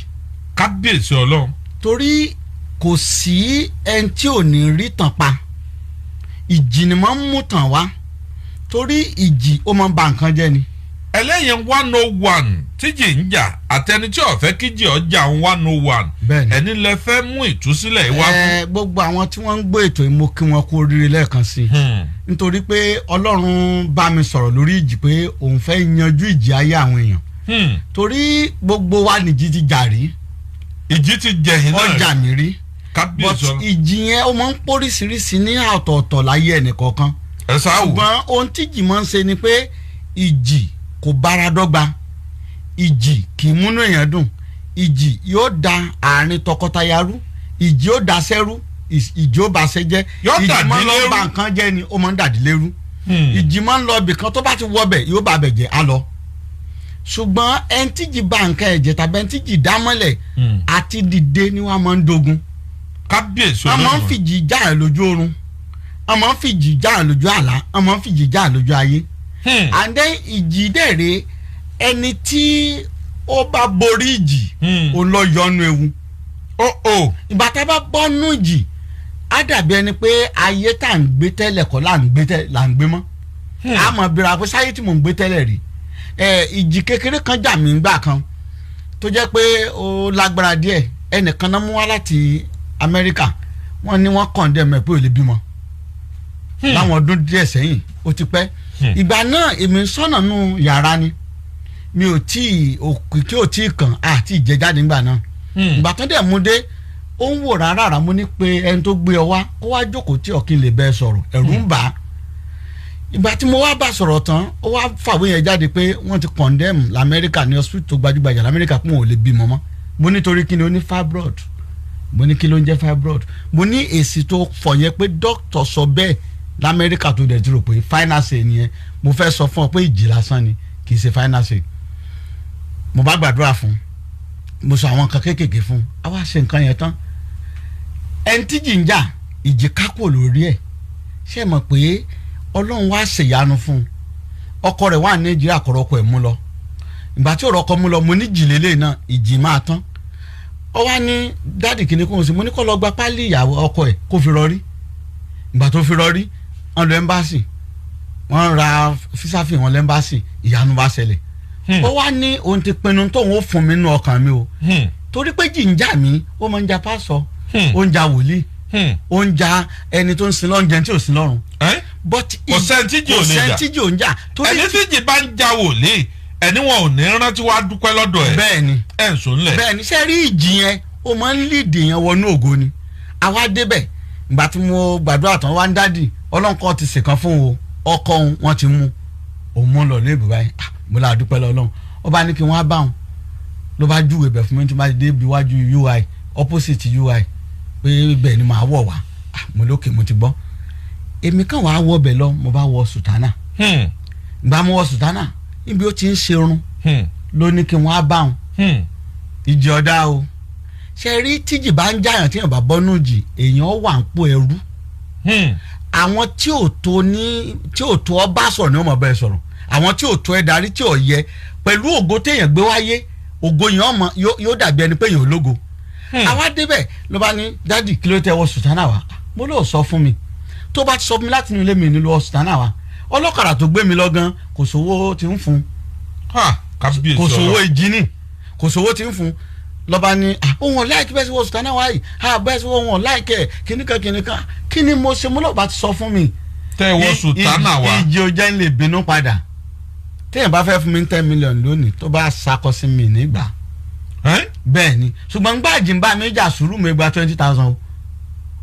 kábíyèsí ọlọ́run. torí kò sí ẹni tí ò ní rí tàn pa ìjì ni máa ń mú tàn wá torí ìjì ó máa ń ba nǹkan jẹ́ ni ẹlẹ́yin 101 tíjì ń jà àtẹni tí ó fẹ́ kíjì ọjà 101 ẹni lẹ fẹ́ mú ìtúsílẹ̀ ìwà fún. gbogbo àwọn tí wọ́n ń gbọ́ ètò yìí mo kí wọn kú oríire lẹ́ẹ̀kan sí i nítorí pé ọlọ́run bá mi sọ̀rọ̀ lórí ìjì pé òun fẹ́ yanjú ìjì ayé àwọn èèyàn torí gbogbo wa nìjì ti jà rí ìjì ti jẹ̀yìn náà ọjà mi rí kábíyèsí but ìjì yẹn ó máa ń póríṣiríṣi ní ọ̀tọ̀ọ̀tọ̀ láyé ẹnìkọ̀ọ̀kan ṣùgbọ́n ohun tíjì máa ń ṣe ni pé ìjì kò bára dọ́gba ìjì kì í múnú èèyàn dùn ìjì yóò da àárín tọkọtaya rú ìjì yóò da sẹ́rú ìjì ó ba ṣe jẹ́ ìjì máa ń lọ ba nǹkan jẹ́ ni ó máa ń dàdí lérú ìjì máa ń lọ ibì kan tó bá ti wọ bẹ̀ yóò ba bẹ̀ jẹ́ á lọ ṣùgbọ́n ẹni tíjì ba nǹkan ẹ̀jẹ̀ tàbí ẹni tíjì dámọ́lẹ̀ àti dìde ni wọ́n máa ń dogun kábíyèsí wọ́n máa ń fìjì já ẹ̀ lójú oorun wọ́n máa ń fìjì já ẹ̀ lójú àlá wọ́n máa ń fìjì já ẹ̀ lójú ayé and then ìjì dẹ̀rẹ̀ ẹni tí ó bá borí ìjì ó lọ yọnu ewu ìgbà tá a bá bọ́nú ìjì á dàbí ẹni pé ayé tá à ń gbé tẹ́lẹ̀ kọ́ là ń gbé mọ́ a mọ̀ bíra pé sáyé tí mò ń gbé tẹ́lẹ̀ rí ìjì kékeré kan jà mí gbà kan tó jẹ́ pé ó lágbára díẹ̀ ẹnìkan náà mú wá láti Amẹ́ríkà wọ́n ní wọ́n kàn dé mẹ́ pé ò lè bímọ láwọn ọdún díẹ̀ sẹ́yìn ó ti pẹ́ ìgbà náà èmi sọ́nà nù yàrá ni mi ò tí òkìkí ò tí kàn àti ìjẹ́jáde ńgbà náà ìgbà tó dẹ̀ mú dé ó ń wò rárá mo ní pé ẹni tó gbé ọ wá kó wá jókòó tí ọ̀kìn lè bẹ́ẹ̀ sọ̀rọ̀ ẹ̀rù ń bà á ìgbà tí mo wá bá sọ̀rọ̀ tán ó wá fàwé yẹn jáde pé wọ́n ti condemn lamẹ́ríkà ní hospital tó gbajúgbajà lamẹ́ríkà pé wọn ò lè bímọ mọ́ mo nítorí kí ni ó ní fibroid mo ní kí ló ń jẹ́ fibroid mo ní èsì tó fọ̀ yẹn pé dókítà sọ bẹ́ẹ̀ lamẹ́ríkà tó dẹ̀ ti rò pé final say nìyẹn mo fẹ́ sọ fún ọ pé ìjì lásán ni kì í ṣe final say mo bá gbàdúrà fún mo sọ àwọn nǹkan kéékèèké fún a wá ṣe nǹkan yẹn tán ẹni tí jì ń jà ìjì kákò lórí ẹ̀ ṣe mọ̀ pé ọlọ́run wá ṣèyanu fún ọkọ rẹ̀ wà ní Nàìjíríà kọ̀rọ̀kọ̀ ẹ̀ mú lọ ìgbà tí ọ̀rọ̀ ọkọ mú lọ mo ní jìlélẹ̀ náà ìjì máa tán ọ wá ní dáàdì kìíní kò sí mo ní kó lọ gba pálí ìyàwó ọkọ ẹ̀ kó fi rọrí ìgbà tó fi rọrí wọn lọ ẹmbásì wọn ra físàfì wọn lẹ́mbásì ìyanu bá ṣẹlẹ̀ ó wá ní òun ti pinnu tóun ó fún mi nínú ọkàn mi o torí pé jìnjà mi ó máa ń ja pásọ ó ń ja wòlíì ó ń ja ẹni tó ń sin lọ́run jẹun tí ò sin lọ́run. kò sẹ́ńtíjì ò ń jà ẹni tíjì bá ń ja wòlíì ẹni wọn ò ní rántí wàá dúpẹ́ lọ́dọ̀ ẹ̀ bẹ́ẹ̀ni ẹ̀ ń sọ ńlẹ̀. bẹ́ẹ̀ni ṣe rí ìjì yẹn ó máa ń lídìí yẹn wọnú ògo ni àwa débẹ̀ ìgbà tí mo gbàdúrà tán wá ń dádì ọlọ́nkọ́ ti ṣèkan fún o ọkọ òun wọ́n ti mú òun mú lọ ní ibùba yìí mo là dúpẹ́ lọ́lọ́run ó bá ní kí wọ́n á bá wọn ló bá júwe bẹ̀ fún mi tí wọ́n bá dé ibi iwájú UI opposite UI pé bẹ́ẹ̀ ni màá wọ̀ wá mo lókè mo ti gbọ́ èmi kàn wá wọ bẹ̀ lọ mo bá wọ sùtánà ìgbà mo wọ sùtánà níbi ó ti ń ṣerun ló ní kí wọ́n á bá wọn ìjì ọ̀dà o ṣe rí tíjì bá ń jáyàn tí yàn bá bọ́nú jì èèyàn wà ń pò ẹrú àwọn tí ò tó ọ bá sọ̀rọ̀ ni wọ́n mọ̀ bẹ́ẹ̀ sọ̀rọ̀ àwọn tí ò tó ẹ darí tí ò yẹ pẹ̀lú ògo téèyàn gbé wáyé ògo yẹn ọmọ yóò dàbí ẹni pé èèyàn ológo àwa débẹ̀ ló bá ní dádì kí ló tẹ wọ sùtánà wa mo lóò sọ fún mi tó bá ti sọ fún mi láti inú ilé mi nílò wọ sùtánà wa ọlọ́kadà tó gbé mi lọ gan kò sówó tí ń fún kò sówó ìjìnì kò sówó tí ń fún lọ́ba ní ohun ọ̀láìkí bẹ́ẹ̀ sí wọ́n sùtánà wáyé bẹ́ẹ̀ sí wọ́n ọ̀láìkí ẹ̀ kìnnìkan kí ni mo ṣe mo lọ́ba ti sọ fún mi. tẹ́ wọ́n sùtánà wa ìjì ọjà ń lè bínú padà téèyàn bá fẹ́ fún mi 10 million lónìí tó bá sakọ sí mi nígbà bẹ́ẹ̀ ni ṣùgbọ́n gbàjì ń bá mi jà sùúrù mi gba 20,000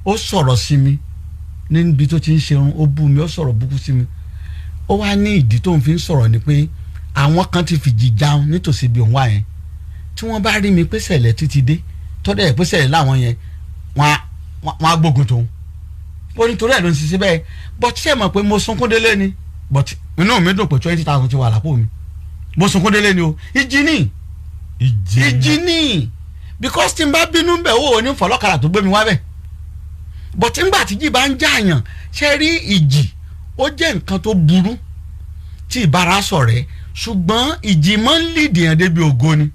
ó sọ̀rọ̀ sí mi níbi tó ti ń ṣerun ó bú mi ó sọ̀rọ̀ búkú sí mi ó wá ní ìdí tó ń fi ń sọ̀rọ̀ ni pé àwọn kan ti fìjì jáun nítòsí ibi òun wà yẹn tí wọ́n bá rí mi pé sẹ̀lẹ̀ títí dé tọ́dẹ̀ pé sẹ̀lẹ̀ láwọn yẹn wọ́n á gbógun tóun ó nítorí ẹ̀ ló ń ṣiṣẹ́ bẹ́ẹ̀ but ṣé ẹ mọ̀ pé mo sunkún délé ni but inú mi dùn pé 20,000 ti wà lápò mi mo sunkún délé ni o ìjì ní because tí n bá bínú bẹ̀ ó ní fọlọ́kadà tó gbé mi wá bẹ̀ but ńgbà tí jì bá ń jàyàn ṣe rí ìjì ó jẹ́ nǹkan tó burú tí ìbára sọ̀rẹ́ ṣùgbọ́n ìjì máa ń lìdì yẹn débi ògo ni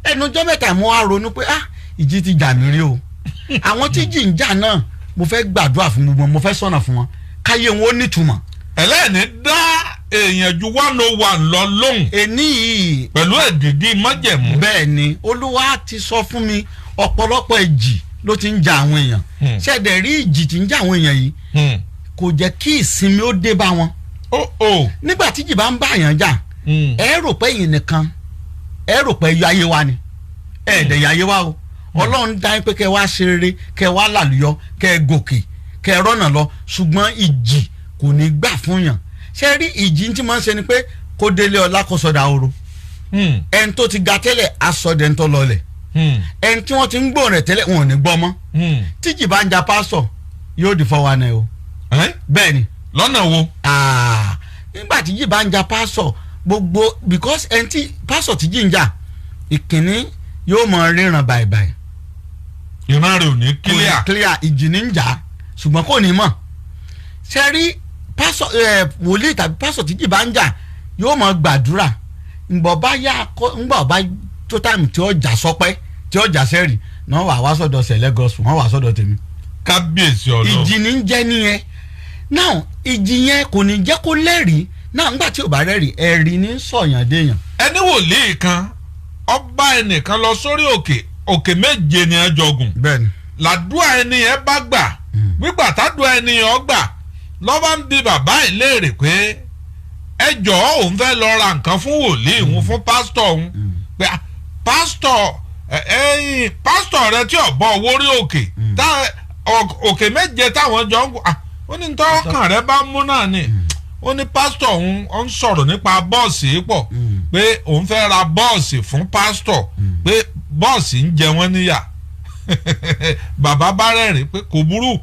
ẹnu ọjọ́ mẹ́ta mo wá ronú pé ìjì ti jà mí rí o àwọn tí jì ń jà náà mo fẹ́ gbàdúrà fún gbogbo mo fẹ́ sọ̀nà fún wọn káyé wọn ó nítumọ̀. ẹlẹ́ni dá èèyàn ju 101 lọ lóhùn èní yìí pẹ̀lú èdìdí májẹ̀mú. bẹ́ẹ̀ ni olúwa ti sọ fún mi ọ̀pọ̀lọpọ̀ ìjì ló ti ń jà àwọn èèyàn ṣẹ̀dẹ̀ rí ìjì tí ń jà àwọn èèyàn yìí kò jẹ́ kí ìsinmi ó dé bá wọn. nígbà tí ìjì bá ń bá èèyàn jà ẹ rò pé ẹ̀yin nìkan ẹ rò pé ẹyọ ayé wa ni ẹ̀ẹ́dẹ̀ yà ayé wa o ọlọ́run dá yín pé kẹ́ wá ṣe rere kẹ́ wá làlùyọ kẹ́ gòkè kẹ́ rọ́nà lọ ṣùgbọ́n ìjì kò ní gbà fún yàn ṣe rí ìjì tí mo ń ṣe ni pé kó délé ọlá kó sọdà oro ẹni tó ti ga tẹ́lẹ̀ asọ̀dẹ̀ ń tọ́ lọlẹ̀ ẹni tí wọ́n ti ń gbóhùn rẹ̀ tẹ́lẹ̀ wọn ò ní gbọ́ mọ́ tíjì bá ń ja pásọ̀ yóò di fọwọ́ náà o bẹ́ẹ̀ ni. lọ́nà wo. nígbà tíjì bá ń ja pásọ̀ gbogbo because ẹni tí pásọ̀ tíjì ń jà ìkíní yóò mọ ríran báyìí. ìran rẹ̀ ò ní clear. clear ìjì ní ń jà ṣùgbọ́n kò ní mọ̀ ṣe rí pásọ̀ wòlíì tàbí pásọ̀ tíjì bá ń jà yóò mọ gbàdúrà ńgbọ̀ bá yá ńgbọ̀ bá tó táìmù tí ó jà sọpẹ́ tí ó jà sẹ́rì náà wà sọ́dọ̀ sẹ̀lẹ̀ gọ́sùn wọ́n wà sọ́dọ̀ tèmi. kábíyèsí ọlọ́run. ìjì ní ń jẹ́ nìyẹn náà ìjì yẹn kò ní jẹ́ kó lẹ́rìí náà ńgbà tí ò bá rẹ́rìí ẹ̀rí ní sọ̀yàn déyàn. ẹni wòlíì kan ọba ẹnìkan lọ sórí òkè méje ni ẹ jọgùn. bẹ́ẹ̀ni. làdúrà ẹni yẹn bá gbà gbígbà tádùá ẹni yẹn gbà lọ́ba ń bi bàbá yìí léèrè pé ẹ jọ̀ọ́ òun fẹ́ lọ ra nǹkan fún wòlíì òun fún pásítọ̀ òun pé pásítọ̀ rẹ tí ọ̀bọ owó rí òkè òkè méje táwọn jọ ń gùn ó ní tọ́kàn rẹ bá mú náà ni ó ní pásítọ̀ òun ó ń sọ̀rọ̀ nípa bọ́ọ̀sì pọ̀ pé òun fẹ́ ra bọ́ọ̀sì fún pásítọ̀ pé bọ́ọ̀sì ń jẹ wọ́n níyà bàbá bá rẹ́rìn pé kò burú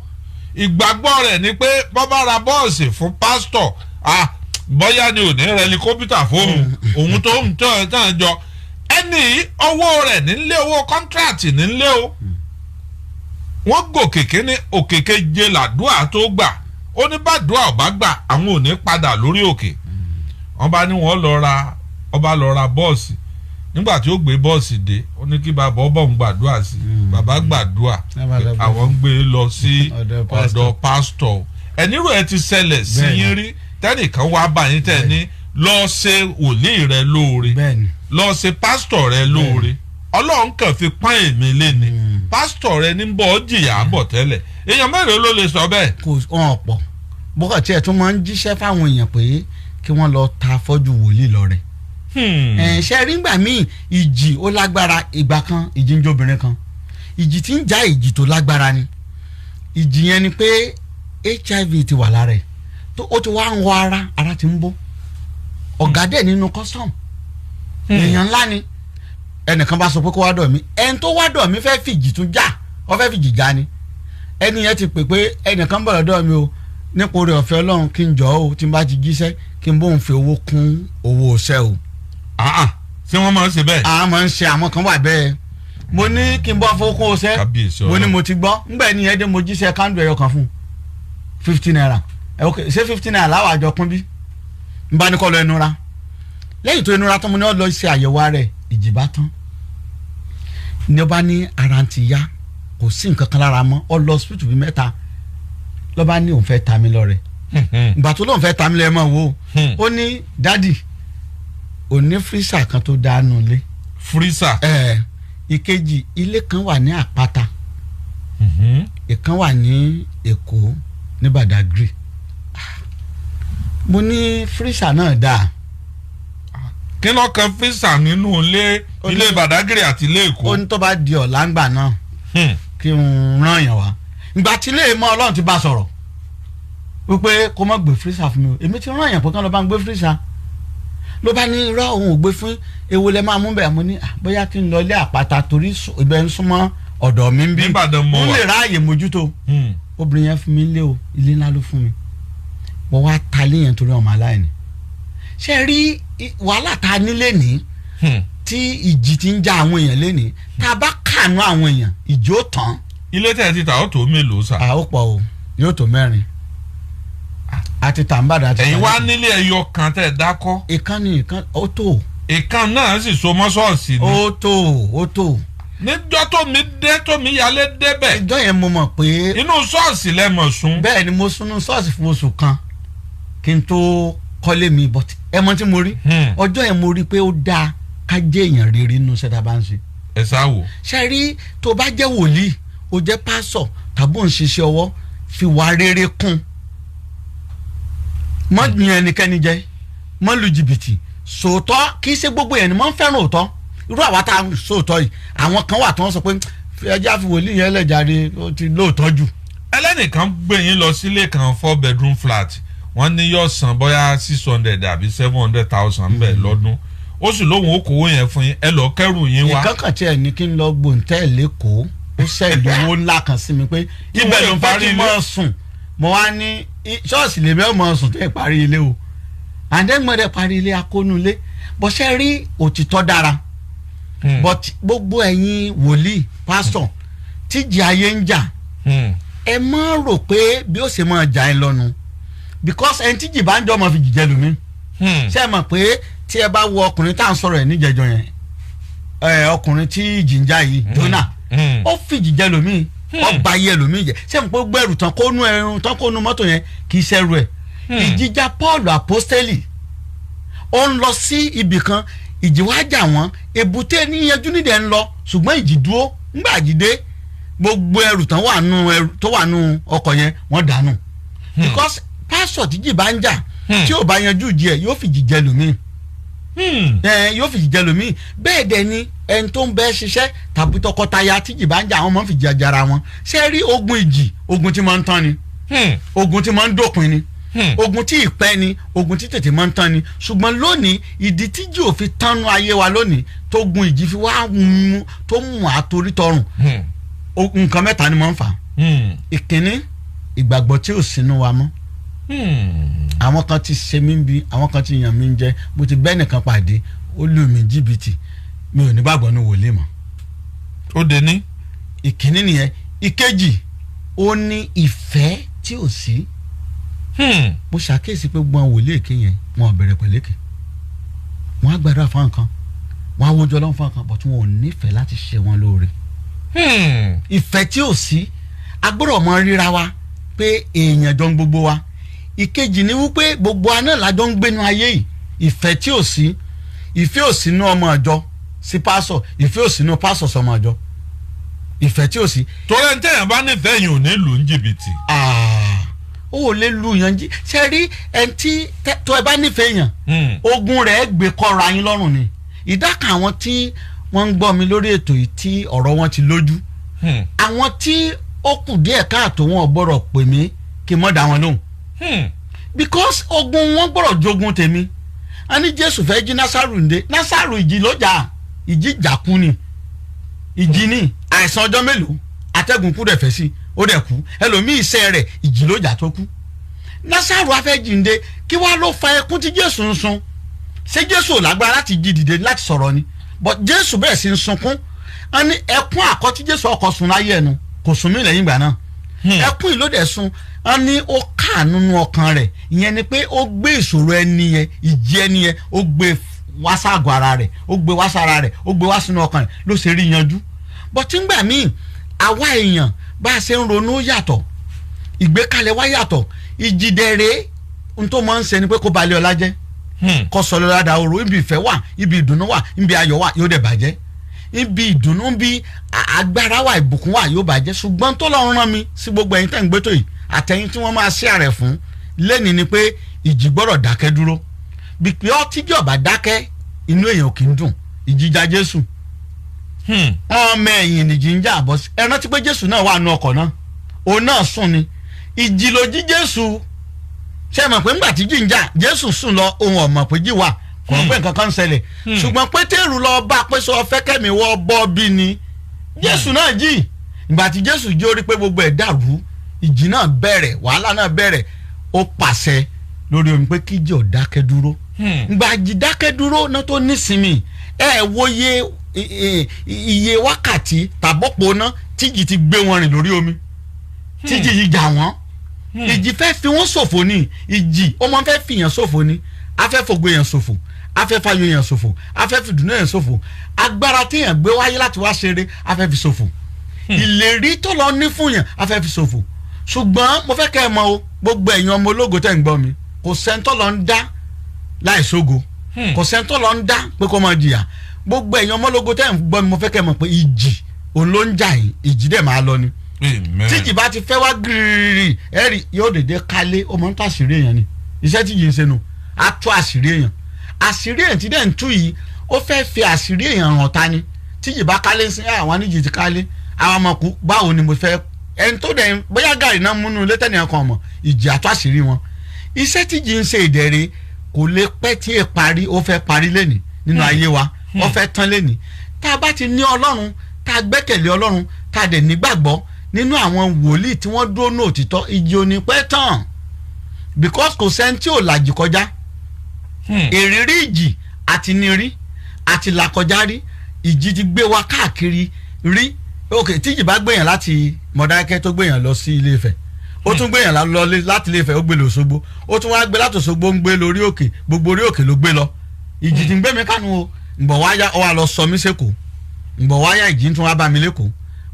ìgbàgbọ́ rẹ̀ ni pé bọ́ bá ra bọ́ọ̀sì fún pásítọ̀ bọ́yá ni ò ní rẹlikópítà fóònù òun tó ń tán jọ ẹni owó rẹ̀ nílé owó kọ́ńtíráàtì nílé o wọ́n gòkè kíní òkè keje làdúrà tó gbà ó ní bàdúrà ọ̀bá gbà àwọn ò ní padà lórí òkè wọ́n bá ní wọ́n lọ ra bọ́ọ̀sì nígbà tí ó gbé bọ́ọ̀sì dé ó ní kí bàbá ọbọ̀ ń gbàdúrà sí bàbá gbàdúrà àwọn ń gbé lọ sí ọ̀dọ̀ pásítọ̀ ẹnirò ẹ ti ṣẹlẹ̀ sí yín rí tẹ́nìkan wá bá yín tẹ́ ní lọ ṣe wòlíì rẹ lóore lọ ṣe pásítọ̀ rẹ lóore ọlọ́run kàn fi pọ́n èmi lé ni pásítọ̀ rẹ ní bọ́ jìyà bọ̀ tẹ́lẹ̀ èèyàn mẹ́rin ló lè sọ bẹ́ẹ̀. kò hàn pọ̀ bọ́kà tí ẹ̀ tún máa ń jíṣẹ́ fáwọn èèyàn pé kí wọ́n lọ ta fọ́jú wòlíì lọ rẹ̀ ṣe rí ngbà míì ìjì ó lágbára ìgbà kan ìjì ń jóbìnrin kan ìjì tí ń já ìjì tó lágbára ni ìjì yẹn ni pé HIV ti wà lára ẹ̀ ó ti wá ń wọ ara ti ń bó ọ̀gá dẹ̀ nínú custom èèyàn ńlá ni ẹnìkan bá sọ pé kó wá dọ̀ mí ẹni tó wá dọ̀ mí fẹ́ fìjì tún já ọ fẹ́ fìjì já ni ẹni yẹn ti pè pé ẹnìkan bọ̀ lọ́dọ̀ mi o nípa oore ọ̀fẹ́ ọlọ́run kí n jọ o tí n bá ti jíṣẹ́ kí n bóun fi owó kún owó iṣẹ́ o. ṣé wọ́n máa ń ṣe bẹ́ẹ̀. àwọn máa ń ṣe àwọn kan wà bẹ́ẹ̀ mo ní kí n bọ́ fowó kún iṣẹ́ mo ní mo ti gbọ́ ńgbà ẹni yẹn dé mo jíṣẹ́ kándù ẹyọ kan fún 50 naira ṣé 50 naira láwọn àjọ pín bí n bá ní kọ́ lọ ẹnu ra lẹ́yìn tó ẹnu ra tán mo ní ọ lọ ṣe àyẹ̀wò rẹ̀ ìjì bá tán ní ọba ní ara ti yá kò sí nǹkan kan lára mọ́ ọ lọ hospital bíi 3 lọ́ba ní òun fẹ́ ta mi lọ́rẹ ìgbà tó lóun fẹ́ ta mi lọ́rẹ mọ́ wo ó ní dádì òní fírísà kan tó dánú lé. fírísà. ìkejì ilé kan wà ní àpáta ìkan wà ní èkó ní Badagry mo ní fírísà náà dáa. kí ló kan fírísà nínú ilé Badagry àti ilé èkó. ó ní tó bá di ọ̀làǹgbà náà kí n ràn yàn wá ìgbà tí ilé mọ́ ọlọ́run ti bá sọ̀rọ̀ wípé kó má gbé fírísà fún mi o èmi ti ràn yàn pé kán ló bá ń gbé fírísà ló bá ní irọ́ òun ò gbé fún ewu lẹ máa mú bẹ́ẹ̀ mo ní bóyá kí n lọ ilé àpáta torí ibẹ̀ ń súnmọ́ ọ̀dọ̀ mi ń bí mo lè ráàyè mójútó obìnrin yẹn fún mi lé o ilé ńlá ló fún mi mo wá ta ilé yẹn torí ọmọ aláìní ṣe rí wàhálà ta nílé ní tí ìjì ti ń já àwọn èèyàn lé ní tá a bá kànú àwọn èèyàn ìjì ó tán. ilé tẹ̀ ti ta ó tó mélòó sà. ó pọ̀ o yóò tó 4 àti tàǹbàdà àti. ẹ̀yin wá nílé ẹyọ kan tẹ̀ dákọ́. ìkan ó tó. ìkan náà sì so mọ́ ṣọ́ọ̀ṣì ni. ó tó. níjọ́ tó mi yálé débẹ̀. ìjọ́ yẹn mo mọ̀ pé. inú ṣọ́ọ̀ṣì lẹ mọ̀ sùn. bẹ́ẹ̀ ni mo sùn nínú ṣọ́ọ̀ṣì fún oṣù kan kí n tó kọ́lé mi but ẹ mọ̀ tí mo rí ọjọ́ yẹn mo rí pé ó dáa ká jẹ́ èèyàn rere nínú iṣẹ́ tá a bá ń ṣe. ẹ sáwò. ṣe rí tó bá jẹ́ wòlíì ó jẹ́ pásọ̀ tàbí òun ṣiṣẹ́ ọwọ́ fi wà rere kún mọ́ ní ẹnikẹ́ni jẹ́ mọ́ lu jìbìtì sòótọ́ kì í ṣe gbogbo yẹn ni mọ́ ń fẹ́ràn òótọ́ irú àwa tá a sòótọ́ yìí àwọn kan wà tí wọ́n sọ pé ẹja fi wòlíì yẹn lẹ́jàre ó ti lóòótọ́ jù. ẹlẹ́nìkan gbé yín lọ sílé kan 4-bedroom flat wọ́n ní yóò san bóyá 600 àbí 700,000 bẹ́ẹ̀ lọ́dún ó sì lóhùn okòwò yẹn fún yín ẹ lọ kẹrù yín wá. ìkankan tí ẹ ní kí n lọ gbòǹtẹ́ lẹ́kọ̀ọ́ ó sẹ́ẹ̀dì owó ńlá kan sí mi pé ibẹ̀ ló ń fẹ́ kí n mọ̀ sùn mo wá ní ṣọ́ọ̀ṣì lèmi ọ̀ mọ̀ sùn tó yẹ parí ilé o àdẹ́gbọ̀dẹ parí ilé akónúlé bó ṣe rí òtítọ́ dára but gbogbo ẹ̀yin wòlíì pásítọ̀ tíjì ayé ń jà ẹ má rò pé bí ó ṣe máa jà ẹ lọ́nu because ẹni tíjì bá ń jọ ọmọ fi jìjẹ lómi ṣe é mọ̀ pé tí ẹ bá wo ọkùnrin tá à ń sọ̀rọ̀ ẹ̀ níjẹjọ yẹn ọkùnrin tí ìjì ń jà yìí Jónà ó fi jìjẹ lómi ó ba ayé lómi jẹ ṣé mo pé gbẹrù tán kó nu ẹrun tán kó nu mọ́tò yẹn kì í ṣẹ́rù ẹ̀ ìjìjà Paul apostoli ó ń lọ sí ibì kan ìjì wá jà wọ́n èbúté níyanjú nídẹ̀ ń lọ ṣùgbọ́n ìjì dúró ńgbà jìde gbogbo ẹrù tán wà nù ẹrù tó wà nù ọkọ̀ yẹn wọ́n dànù because pásọ̀ tíjì bá ń jà tí ò bá yanjú ìjì ẹ̀ yóò fi jìjẹ lómi yóò fi jìjẹ lómi bẹ́ẹ̀ dẹ̀ ni ẹni tó ń bẹ́ ṣiṣẹ́ tàbí tọkọtaya tíjì bá ń jà àwọn máa ń fi jàjàra wọn ṣé rí ogun ìjì ogun tí máa ń tán ni ogun tí máa ń dópin ni ogun tí ìpẹ́ ni ogun tí tètè máa ń tán ni ṣùgbọ́n lónìí ìdí tíjì ò fi tánu ayé wa lónìí tó gun ìjì fi wá mú tó mú àtorí tọrùn nǹkan mẹ́ta ni máa ń fà ìkíní ìgbàgbọ́ tí ò sínú wa mọ́ àwọn kan ti ṣe mí bí àwọn kan ti yàn mí jẹ mo ti bẹ́ẹ̀ nìkan pàdé ó lù mí jìbìtì mi ò ní gbàgbọ́ ní wòlíì mọ́. ó dé ní. ìkíní nìyẹn ìkejì ó ní ìfẹ́ tí ò sí. mo ṣàkíyèsí pé gbọ́n wòlíì èké yẹn wọn ò bẹ̀rẹ̀ pẹ̀lẹ́kẹ̀ wọn á gbàdúrà fún nǹkan wọn á wojú Ọlọ́run fún nǹkan bọ̀tún wọn ò nífẹ̀ẹ́ láti ṣe wọn lóore. ìfẹ́ tí ò sí agbọ́dọ̀ mọ ríra wa pé èèyàn jọ ń gbogbo wa ìkejì ni wípé gbogbo aná làjọ ń gbénu ayé yìí ìfẹ́ tí ò sí ìfẹ́ ò sínú ọmọ ìjọ sí pásọ̀ ìfẹ́ ò sínú pásọ̀ sọmọ ìjọ ìfẹ́ tí ò sí. torí ẹni tẹ̀yàn bá nífẹ̀ẹ́ yìí ò ní lù ń jìbìtì. ó ò lè lu yàn jí ṣe rí ẹni tí tó ẹ bá nífẹ̀ẹ́ yàn ogun rẹ̀ gbé kọ́ra yín lọ́rùn ni ìdá kan àwọn tí wọ́n ń gbọ́ mi lórí ètò yìí tí ọ̀rọ̀ wọn ti lójú àwọn tí ó kù díẹ̀ káàtó wọn ò gbọ́dọ̀ pè mí kí n mọ̀ dá wọn lóhùn. Because ogun wọn gbọ́dọ̀ jogun tèmi a ní Jésù fẹ́ jí Násárù ǹdẹ Násárù ìjì ló jà ìjì jàkú ni ìjì ni àìsàn ọjọ́ mélòó atẹ́gùn kú dẹ̀ fẹ́ sí ó dẹ̀ kú ẹlòmíì iṣẹ́ rẹ̀ ìjì ló jà tó kú Násárù afẹ́ jí ǹdẹ kí wàá ló fa ẹkún tí Jésù ń sun ṣé Jésù ò lágbára láti jí dìde láti sọ̀rọ̀ ni but Jésù bẹ̀rẹ̀ sí ń sunkún a ní ẹkún àkọ́tí Jésù ọkọ̀ sun láyé ẹnu kò sùn mí lẹ́yìn ìgbà náà ẹkún ìlú dẹ̀ sun a ní ó káànú nu ọkàn rẹ̀ ìyẹn ni pé ó gbé ìṣòro ẹni yẹn ìjì ẹni yẹn ó gbé wá ságọ́ ara rẹ̀ ó gbé wá sára rẹ̀ ó gbé wá sínú ọkàn rẹ̀ ló ṣe rí yanjú bọ́tí ńgbà míì àwa èèyàn bá a ṣe ń ronú yàtọ̀ ìgbékalẹ̀ wa yàtọ̀ ìjìdẹ̀rẹ̀ n tó máa ń ṣe ni pé kó balẹ̀ ọlá jẹ́ kó sọ lọ́la dà oró ibi ìfẹ́ wà ibi ìdùnnú wà ibi ayọ̀ wà yóò dẹ̀ bàjẹ́ ibi ìdùnnú bí agbára wà ìbùkún wà yóò bàjẹ́ ṣùgbọ́n tó lọ́ọ́ rán mi sí gbogbo ẹ̀yin tẹ̀ ń gbé tó yìí àtẹ̀yìn tí wọ́n máa ṣe àrẹ̀ fún lẹ́ni ni pé ìjì gbọ́dọ̀ dákẹ́ dúró bípẹ́ ọtíjì ọ̀bà dákẹ́ inú èèyàn kì í dùn ìjìjà Jésù ọmọ ẹ̀yìn nìjì ń jà bọ́ sí ẹ rántí pé Jésù náà wà nù ọkọ̀ náà òun náà sùn ni ìjì ló jí Jésù ṣe mọ̀ pé ńgbà tí jì ń jà Jésù sùn lọ ohun ọ̀mọ̀ pé jì wà kò ń pè nǹkan kan ń ṣẹlẹ̀ ṣùgbọ́n Pétérù lọ bá pé sọ fẹ́ kẹ́mi wọ́ bọ́ bí ni Jésù náà jì ìgbà tí Jésù jí ó rí pé gbogbo ẹ̀ dàrú ìjì náà bẹ̀rẹ̀ wàhálà náà bẹ̀rẹ̀ ó pàṣẹ lórí omi pé kíjì ò dákẹ́ dúró gbàjì dákẹ́ dúró náà tó nísinmi ẹ wo iye wákàtí tàbọ̀pọ̀ náà tíjì ti gbé wọn rìn lórí omi tíjì yìí jà wọ́n ìjì fẹ́ fi wọ́n ṣòfò ní ìjì ó máa fẹ́ fi yàn ṣòfò ní afẹ́ fògbé yàn ṣòfò afẹ́ fayọ yàn ṣòfò afẹ́ fi dùnú yàn ṣòfò agbára téèyàn gbé wáyé láti wá ṣeré afẹ́ fi ṣòfò ìlérí tó lọ ní fún yàn afẹ́ fi ṣòfò ṣùgbọ́n mo fẹ́ kẹ́ ẹ mọ̀ o gbogbo ẹ̀yin ọmọ ológo tẹ̀ ń gbọ́ mi kò sẹ́ńtọ́ lọ ń dá láì sógo kò sẹ́ńtọ́ lọ ń dá pé kó máa jìyà gbogbo ẹ̀yin ọmọlógo tẹ́ ń gbọ́ mi mo fẹ́ kẹ́ mọ̀ pé ìjì òun ló ń jà yìí ìjì dẹ̀ máa lọ ni tíjì bá ti fẹ́ wá gírírí ẹ̀rí yóò dédé kálé ó máa ń tó àṣírí èèyàn ni iṣẹ́ tíjì ń sẹ́nu á tó àṣírí èèyàn tí dẹ̀ ń tú yìí ó fẹ́ fi àṣírí èèyàn hàn ta ni tíjì bá kálé sí àwọn aníjì ti kálé àwọn ọmọkù báwo ni mo fẹ́ ẹni tó dẹ̀ bóyá gàrí náà múnú létẹ́ni ẹ̀kan ọmọ ìjì àtọ́ àṣírí wọn iṣẹ́ tíjì ń ṣe ìdẹ̀rẹ̀ kò lè pẹ́ tí ẹ parí ó fẹ́ parí lẹ́ni nínú ayé wa ó fẹ́ tán lẹ́ni tá a bá ti ní ọlọ́run tá a gbẹ́kẹ̀lé ọlọ́run tá a dẹ̀ nígbàgbọ́ nínú àwọn wòlíì tí wọ́n dúró ní òtítọ́ ìjì ò ní pẹ́ tán because kò sẹ́ni tí ò làjì kọjá ìrírí ìjì àti nírí àti làkọjá rí ìjì ti gbé wa káàkiri rí ok tíjì bá gbèyàn láti Mọ̀dákẹ́kẹ́ tó gbèyàn lọ sí Ilé Ifẹ̀ ó tún gbèyàn lọ láti Ilé Ifẹ̀ ó gbé lọ Òṣogbo ó tún wá gbé láti Òṣogbo ń gbé lórí òkè gbogbo orí òkè ló gbé lọ ìjì ti ń gbé mi kánú o ǹgbọ̀ wáyà ọ wà lọ sọ mí sẹ́kọ̀ọ́ ǹgbọ̀ wáyà ìjì tún wá bá mi lẹ́kọ̀ọ́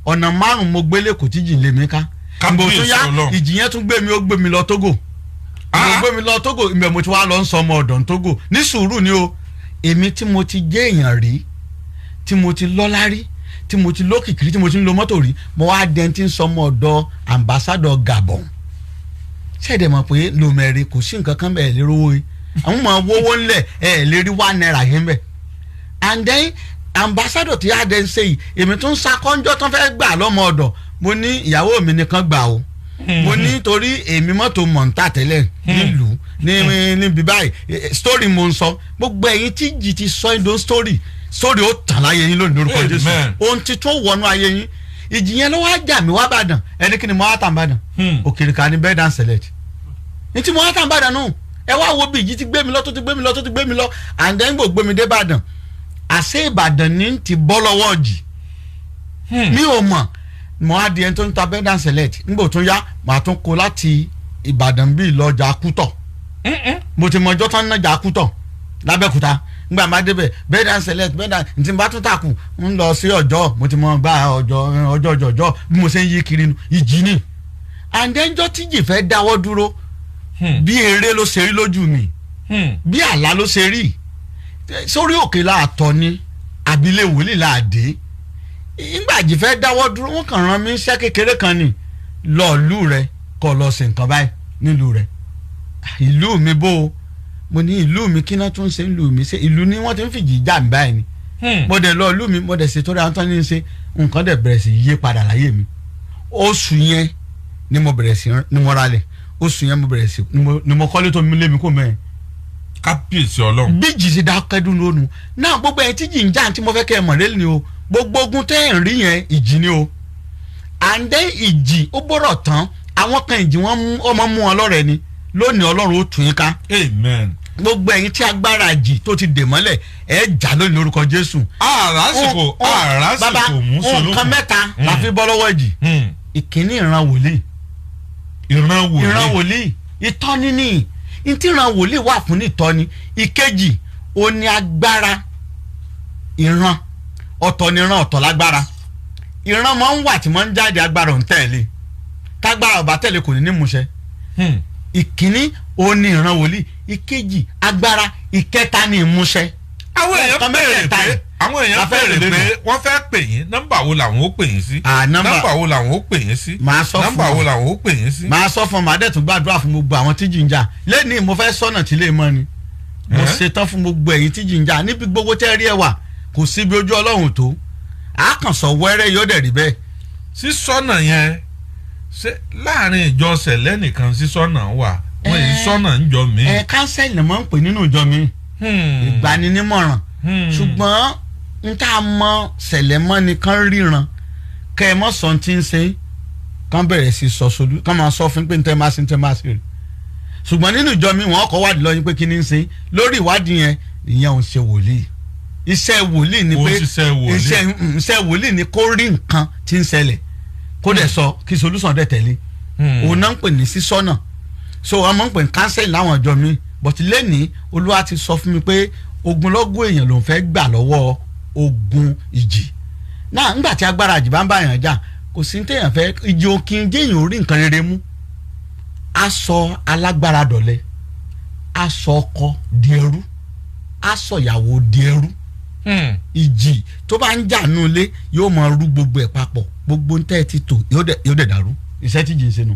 ọ̀nà 5 mo gbé lẹ́kọ̀ọ́ tíjì ń lé mi ká ǹgbọ̀ tún yá ìjì yẹn tún gbé mi ó gbé mi lọ Tógò mo gbé mi lọ Tógò ìgbà mo ti wá lọ ń sọ ọmọ ọ̀dọ̀ Tógò ní sùúrù ni o èmi tí mo ti jẹ́ èèyàn rí tí mo ti lọ́lá rí tí mo ti lókìkiri tí mo ti ń lo mọ́tò rí mo wá dẹ́n tí ń sọ ọmọ ọ̀dọ̀ ambassador Gabon ṣẹ̀dẹ̀ mọ̀ pé lomẹ̀rẹ̀ kò sí nǹkan kan bẹ́ẹ̀ lè rówó yìí àwọn ọmọ owó ńlẹ̀ ẹ̀ lè rí £1 yẹn bẹ́ẹ̀ and then ambassador tí a dẹ́ ń ṣe yìí èmi tún sakọ́njọ́ tán fẹ́ gbà lọ́mọ ọ̀dọ̀ mo ní ìyàwó mi nìkan gbà o mo ní torí èmi mọ́tò mọ̀ǹtà tẹ́lẹ̀ nílùú níbi báyìí story mo ń sọ gbogbo ẹ̀yin tí jì ti sọ ìdó story ó tàn láyé yín lónìí lórúkọ Jésù ohun ti tún wọnú ayé yín ìjì yẹn ló wá jà mí wá bàdàn ẹni kí ni mo wá tàn bàdàn òkèrèkà ni bed and select ní tí mo wá tàn bàdàn nù ẹ wá wo bí ìjì ti gbé mi lọ tó ti gbé mi lọ tó ti gbé mi lọ and then gbò gbé mi dé bàdàn àṣé Ìbàdàn ní ti bọ́ lọ́wọ́ jì mi ò mọ̀ mo á di ẹni tó ń ta bed and select nígbà tó yá màá tún kó láti Ìbàdàn bíi lọ́jà Kútọ̀ mo ti mọ ọjọ́ tán náà Kútọ̀ lábẹ́kúta ngbà má débẹ̀ bed and select bed and ntí n bá tún tàkù ń lọ sí Ọ̀jọ́ mo ti mọ gba ọjọ́ bí mo ṣe ń yí kiri nu ìjì ni and then jọ́ tíjì fẹ́ dáwọ́ dúró bí eré ló ṣe rí lójú mi bí àlá ló ṣe rí sórí òkè láàtọ̀ ni àbílẹ̀ wòlíì láàdé ìgbàjì fẹ́ dáwọ́ dúró wọn kàn rán mi iṣẹ́ kékeré kan ni lọ́ọ̀lù rẹ kọ́ lọ sí nǹkan báyìí nílùú rẹ ìlú mi bó o mo ní ìlú mi kí náà tún ṣe ìlú mi ṣe ìlú ni wọ́n ti ń fìjì já mi báyìí ni mo dẹ̀ lọ ìlú mi mo dẹ̀ ṣètò rẹ̀ àwọn tó ní ṣe nǹkan dẹ̀ bẹ̀rẹ̀ sí yé padà láyé mi oṣù yẹn ni mo bẹ̀rẹ̀ sí ni mo ralẹ̀ oṣù yẹn mo bẹ̀rẹ̀ sí ni mo kọ́lé tó mi lé mi kó mẹ́rin. kábíyèsí Ọlọ́run. bí jì ṣe dákẹ́dùn lónìí náà gbogbo ẹ̀ tí jì ń já tí mo fẹ́ kẹ́ ẹ mọ̀ lé ni o gbogbo ogun tẹ́ ẹ̀ ń rí yẹn ìjì ni o and then ìjì ó bọ̀rọ̀ tán àwọn kan ìjì wọ́n mú wọn lọ́rẹ̀ ni lónìí Ọlọ́run ó tún yín ká. amen. gbogbo ẹ̀yin tí agbára jì tó ti dè mọ́lẹ̀ ẹ̀ jà lónìí lórúkọ Jésù. àrásìkò mú solókun. nǹkan mẹ́ta la fi bọ́ lọ́wọ́ jì. ìkíní ìran wòlíì. ìran wòlíì ìtọ́ni ni ntí ìran wòlíì wà fún ní ìtọ́ni. ìkejì ó ní agbára ìran ọ̀tọ̀ ni ìran ọ̀tọ̀ lágbára. ìran máa ń wà tí máa ń jáde agbára òun tẹ̀lé tágbára ọba tẹ̀lé kò ní ní múṣẹ. ìkíní ó ní ìran wòlíì ìkejì agbára ìkẹta ní ìmúṣẹ. àwọn èèyàn bẹ̀rẹ̀ pé wọ́n fẹ́ pè yín nọ́mbà wo làwọn ó pè yín sí. nọ́mbà wo làwọn ó pè yín sí. nọ́mbà wo làwọn ó pè yín sí. màá sọ fún màá dẹ̀ tún gbàdúrà fún gbogbo àwọn tíjì ń jà lẹ́ni mo fẹ́ sọ́nà tí lè mọ́ ni mo ṣetán fún gbogbo ẹ̀yin tíjì ń jà níbi gbogbo tẹ́ rí ẹ wà kò síbi ojú Ọlọ́run tó àkànṣọ wẹ́rẹ́ yóò dẹ̀ rí bẹ́ẹ̀. sísọ́nà yẹn ṣe láàrin ìjọ sẹ̀lẹ̀ nìkan sísọ́nà wà wọ́n yìí sọ́nà ń jọ mí. kánsẹ́lì ni mo ń pè nínú ìjọ mi ìgbaninímọ̀ràn ṣùgbọ́n n tá a mọ sẹ̀lẹ̀ mọ́ ni kán ríran kẹ́ ẹ mọ́ sọ ti ń ṣe kán bẹ̀rẹ̀ sí sọ solú kán máa sọ fún pé n tẹ́ máa ṣe n tẹ́ máa ṣe rè ṣùgbọ́n nínú ìjọ mi wọ́n kọ́ wádìí lọ́yìn pé kí ni ń ṣe lórí ìwádìí yẹn ìyẹn ò ń ṣe wòlíì iṣẹ́ wòlíì ni pé iṣẹ́ wòlíì ni kó rí nǹkan tí ń ṣẹlẹ̀ kó dẹ̀ sọ kí solution dẹ̀ tẹ̀lé òun náà ń pè ní sísọ́nà so wọ́n máa ń pè ní cancel láwọn ọjọ́ mi but lẹ́nìí Olúwa ti sọ fún mi pé ogunlọ́gọ̀ èèyàn ló ń fẹ́ gbà lọ́wọ́ ogun ìjì náà ńgbà tí agbára ìjì bá ń bá èèyàn jà kò sí ní téèyàn fẹ́ ìjì òkín jéèyàn orí nǹkan rere mú á sọ alágbára dọ̀lẹ á sọ ọkọ di ẹrú á sọ ìyàwó di ẹrú. Ìjì tó bá ń jà nù ilé yóò máa rú gbogbo ẹ̀ papọ̀ gbogbo ń tẹ́ ti tò yóò dẹ̀ dàrú iṣẹ́ tí jì ń ṣe nu.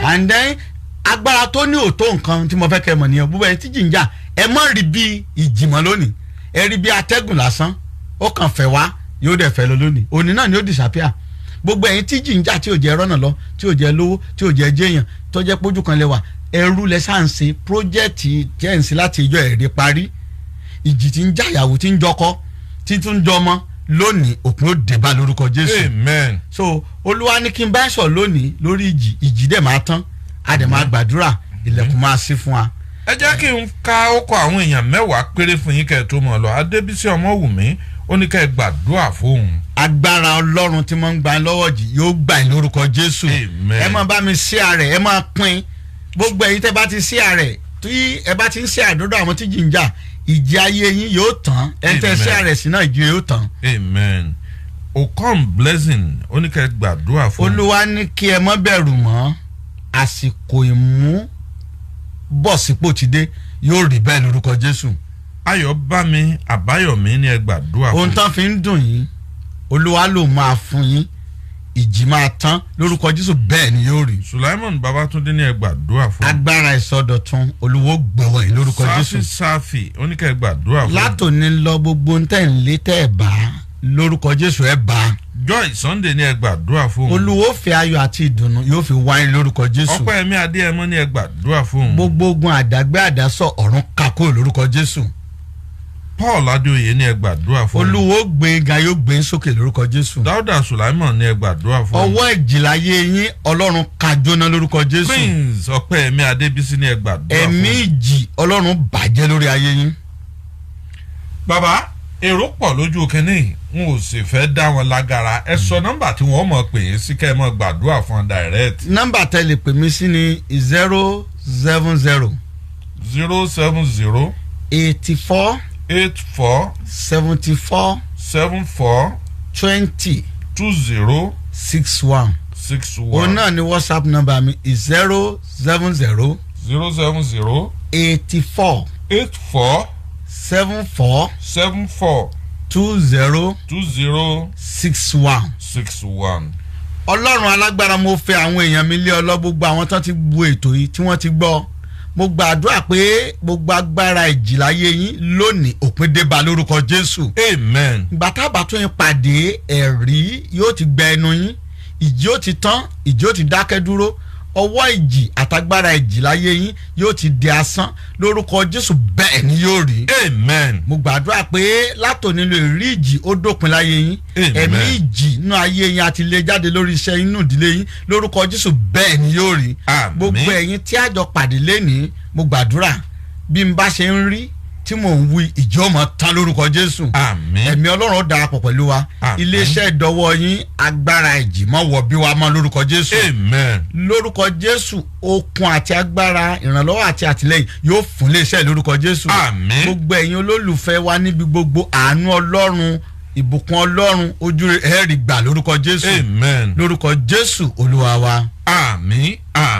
And then agbára tó ní òótọ́ nǹkan tí mo fẹ́ kẹ́ mọ̀ nìyẹn gbogbo ẹni tí jì ń jà ẹ má rí bí ìjìmọ̀ lónìí ẹ rí bí atẹ́gùn lásán ó kàn fẹ́ wá yóò dẹ̀ fẹ́ lọ lónìí òní náà ni ó disappear. Gbogbo ẹ̀yin tí jì ń jà tí ò jẹ́ rọ́nà lọ tí ò jẹ́ lówó tí ò jẹ́ jẹ́yàn tó jẹ́ pójú kan lẹ́wà ẹrú lẹ sáà ń ṣe pírójẹ́tì jẹ́ǹsì láti ìjọ ẹ̀rí parí. Ìjì tí ń jà ìyàwó tí ń jọkọ tí tún ń jọmọ lónìí òpin ó dé bá lórúkọ Jésù. Amen. So Olúwa ní kí n bá sọ lónìí lórí ìjì dẹ̀ máa tán a dẹ̀ máa gbàdúrà ilẹ̀kùn máa ṣí fún wa. Ẹ jẹ́ kí n ka ọkọ̀ àwọn èèyàn 10 péré fún yín kẹ́ ẹ tó mọ̀ lọ. Adébísí Ọmọwùmí ó ní kẹ́ ẹ gbàdúrà fóun. Agbára Ọlọ́run tí mo ń gbà lọ́wọ́ jì yóò gbà ní lórúkọ Jésù. Amen. Ẹ máa bá mi share rẹ̀ ẹ máa pín gbogbo ẹ̀yin tẹ́ bá ti share rẹ̀ tí ẹ bá ti ń share àdúrà àwọn tí jì ń jà ìjì ayé yín yóò tán ẹ tẹ́ share rẹ̀ sí náà ìjì yóò tán. Amen. Ocon Blessing ó ní kẹ́ ẹ gbàdúrà fóun. Olúwa ní kí ẹ má bẹ̀rù mọ́ àsìkò ìmú bọ̀ sípò ti dé yóò rí bẹ́ẹ̀ lórúkọ Jésù. Ayọ̀bámi Àbáyọ̀mí ní ẹ gbàdúrà fún. Ohun tán fi ń dùn yín Olúwa ló máa fún yín ìjì máa tán lórúkọ Jésù bẹ́ẹ̀ ni yóò rí. Sulaimon Babatunde ní ẹ gbàdúrà fún. Agbára ìsọdọ̀tun Olúwo gbọ̀wọ̀ yín lórúkọ Jésù. Sáfì ó ní kẹ́ ẹ gbàdúrà fún. Látòní lọ gbogbo ń tẹ̀ ń lé tẹ̀ bá lórúkọ Jésù ẹ bá. Joy Sunday ní ẹ gbàdúrà fún. Olúwo fi ayọ̀ àti ìdùnnú yóò fi wáyé lórúkọ Jésù. Ọpẹ́yẹmí Adéyẹmọ ní ẹ gbàdúrà fún. Gbogbo ogun àdágbé àdásọ ọ̀run kakó lórúkọ Jésù. Paul Adéoyè ní ẹ gbàdúrà fún. Olúwo gbé ga yóò gbé sókè lórúkọ Jésù. Dáúdà Sulaimon ní ẹ gbàdúrà fún. Ọwọ́ ìjìláyé yín Ọlọ́run kájóná lórúkọ Jésù. Prince Ọpẹ́yẹmí Adébísí ní ẹ gbàdúrà fún. Ẹ̀mí ìjì Ọlọ́run bàjẹ́ lórí ayé yín. Bàbá èrò pọ̀ lójú kínní n ò sì fẹ́ dá wọn lágara ẹ sọ nọ́mbà tí wọ́n mọ̀ pé é sí kẹ́ ẹ mọ̀ gbàdúrà fún direct. Nọ́mbà tẹ́ lè pè mí sí ni 070 070 84 84 74 74 20 20 61. 61. Òun náà ni WhatsApp nọ́mbà mi 070 070 84 84 74 74 20 20 61. 61. Ọlọ́run alágbára mo fẹ́ àwọn èèyàn mi lé ọlọ́ gbogbo àwọn tán ti wo ètò yìí tí wọ́n ti gbọ́ mo gbàdúrà pé gbogbo agbára ìjìláyé yín lónìí òpin dé bá lórúkọ Jésù. Amen. Ìgbà tá a bá tún yín pàdé ẹ̀rí yóò ti gbẹ ẹnu yín ìjì ó ti tán ìjì ó ti dákẹ́ dúró ọwọ́ ìjì àtagbára ìjìláyé yín yóò ti di asán lórúkọ Jésù bẹ́ẹ̀ ni yóò rí. Amen. Mo gbàdúrà pé látòní lè rí ìjì ó dópin láyé yín. Amen. Ẹ̀mí ìjì inú ayé yín àti lè jáde lórí iṣẹ́ inú ìdílé yín lórúkọ Jésù bẹ́ẹ̀ ni yóò rí. Àmín. Gbogbo ẹ̀yin tí àjọ pàdé lénìí mo gbàdúrà bí n bá ṣe ń rí tí mò ń wí ìjì ó máa tán lórúkọ Jésù. Àmín. Ẹ̀mí Ọlọ́run ó darapọ̀ pẹ̀lú wa. Àmín. Iléeṣẹ́ ìdọ́wọ́ yín agbára ìjì mọ́ wọ bí wa mọ́ lórúkọ Jésù. Amen. Lórúkọ Jésù okun àti agbára ìrànlọ́wọ́ àti àtìlẹ́yìn yóò fún iléeṣẹ́ lórúkọ Jésù. Àmín. Gbogbo ẹ̀yin olólùfẹ́ wa níbi gbogbo àánú Ọlọ́run ìbùkún Ọlọ́run ojú ẹ̀rí gbà lórúkọ Jésù. Amen. Lórúkọ Jésù Olúwa wa. Àmín. Àmín.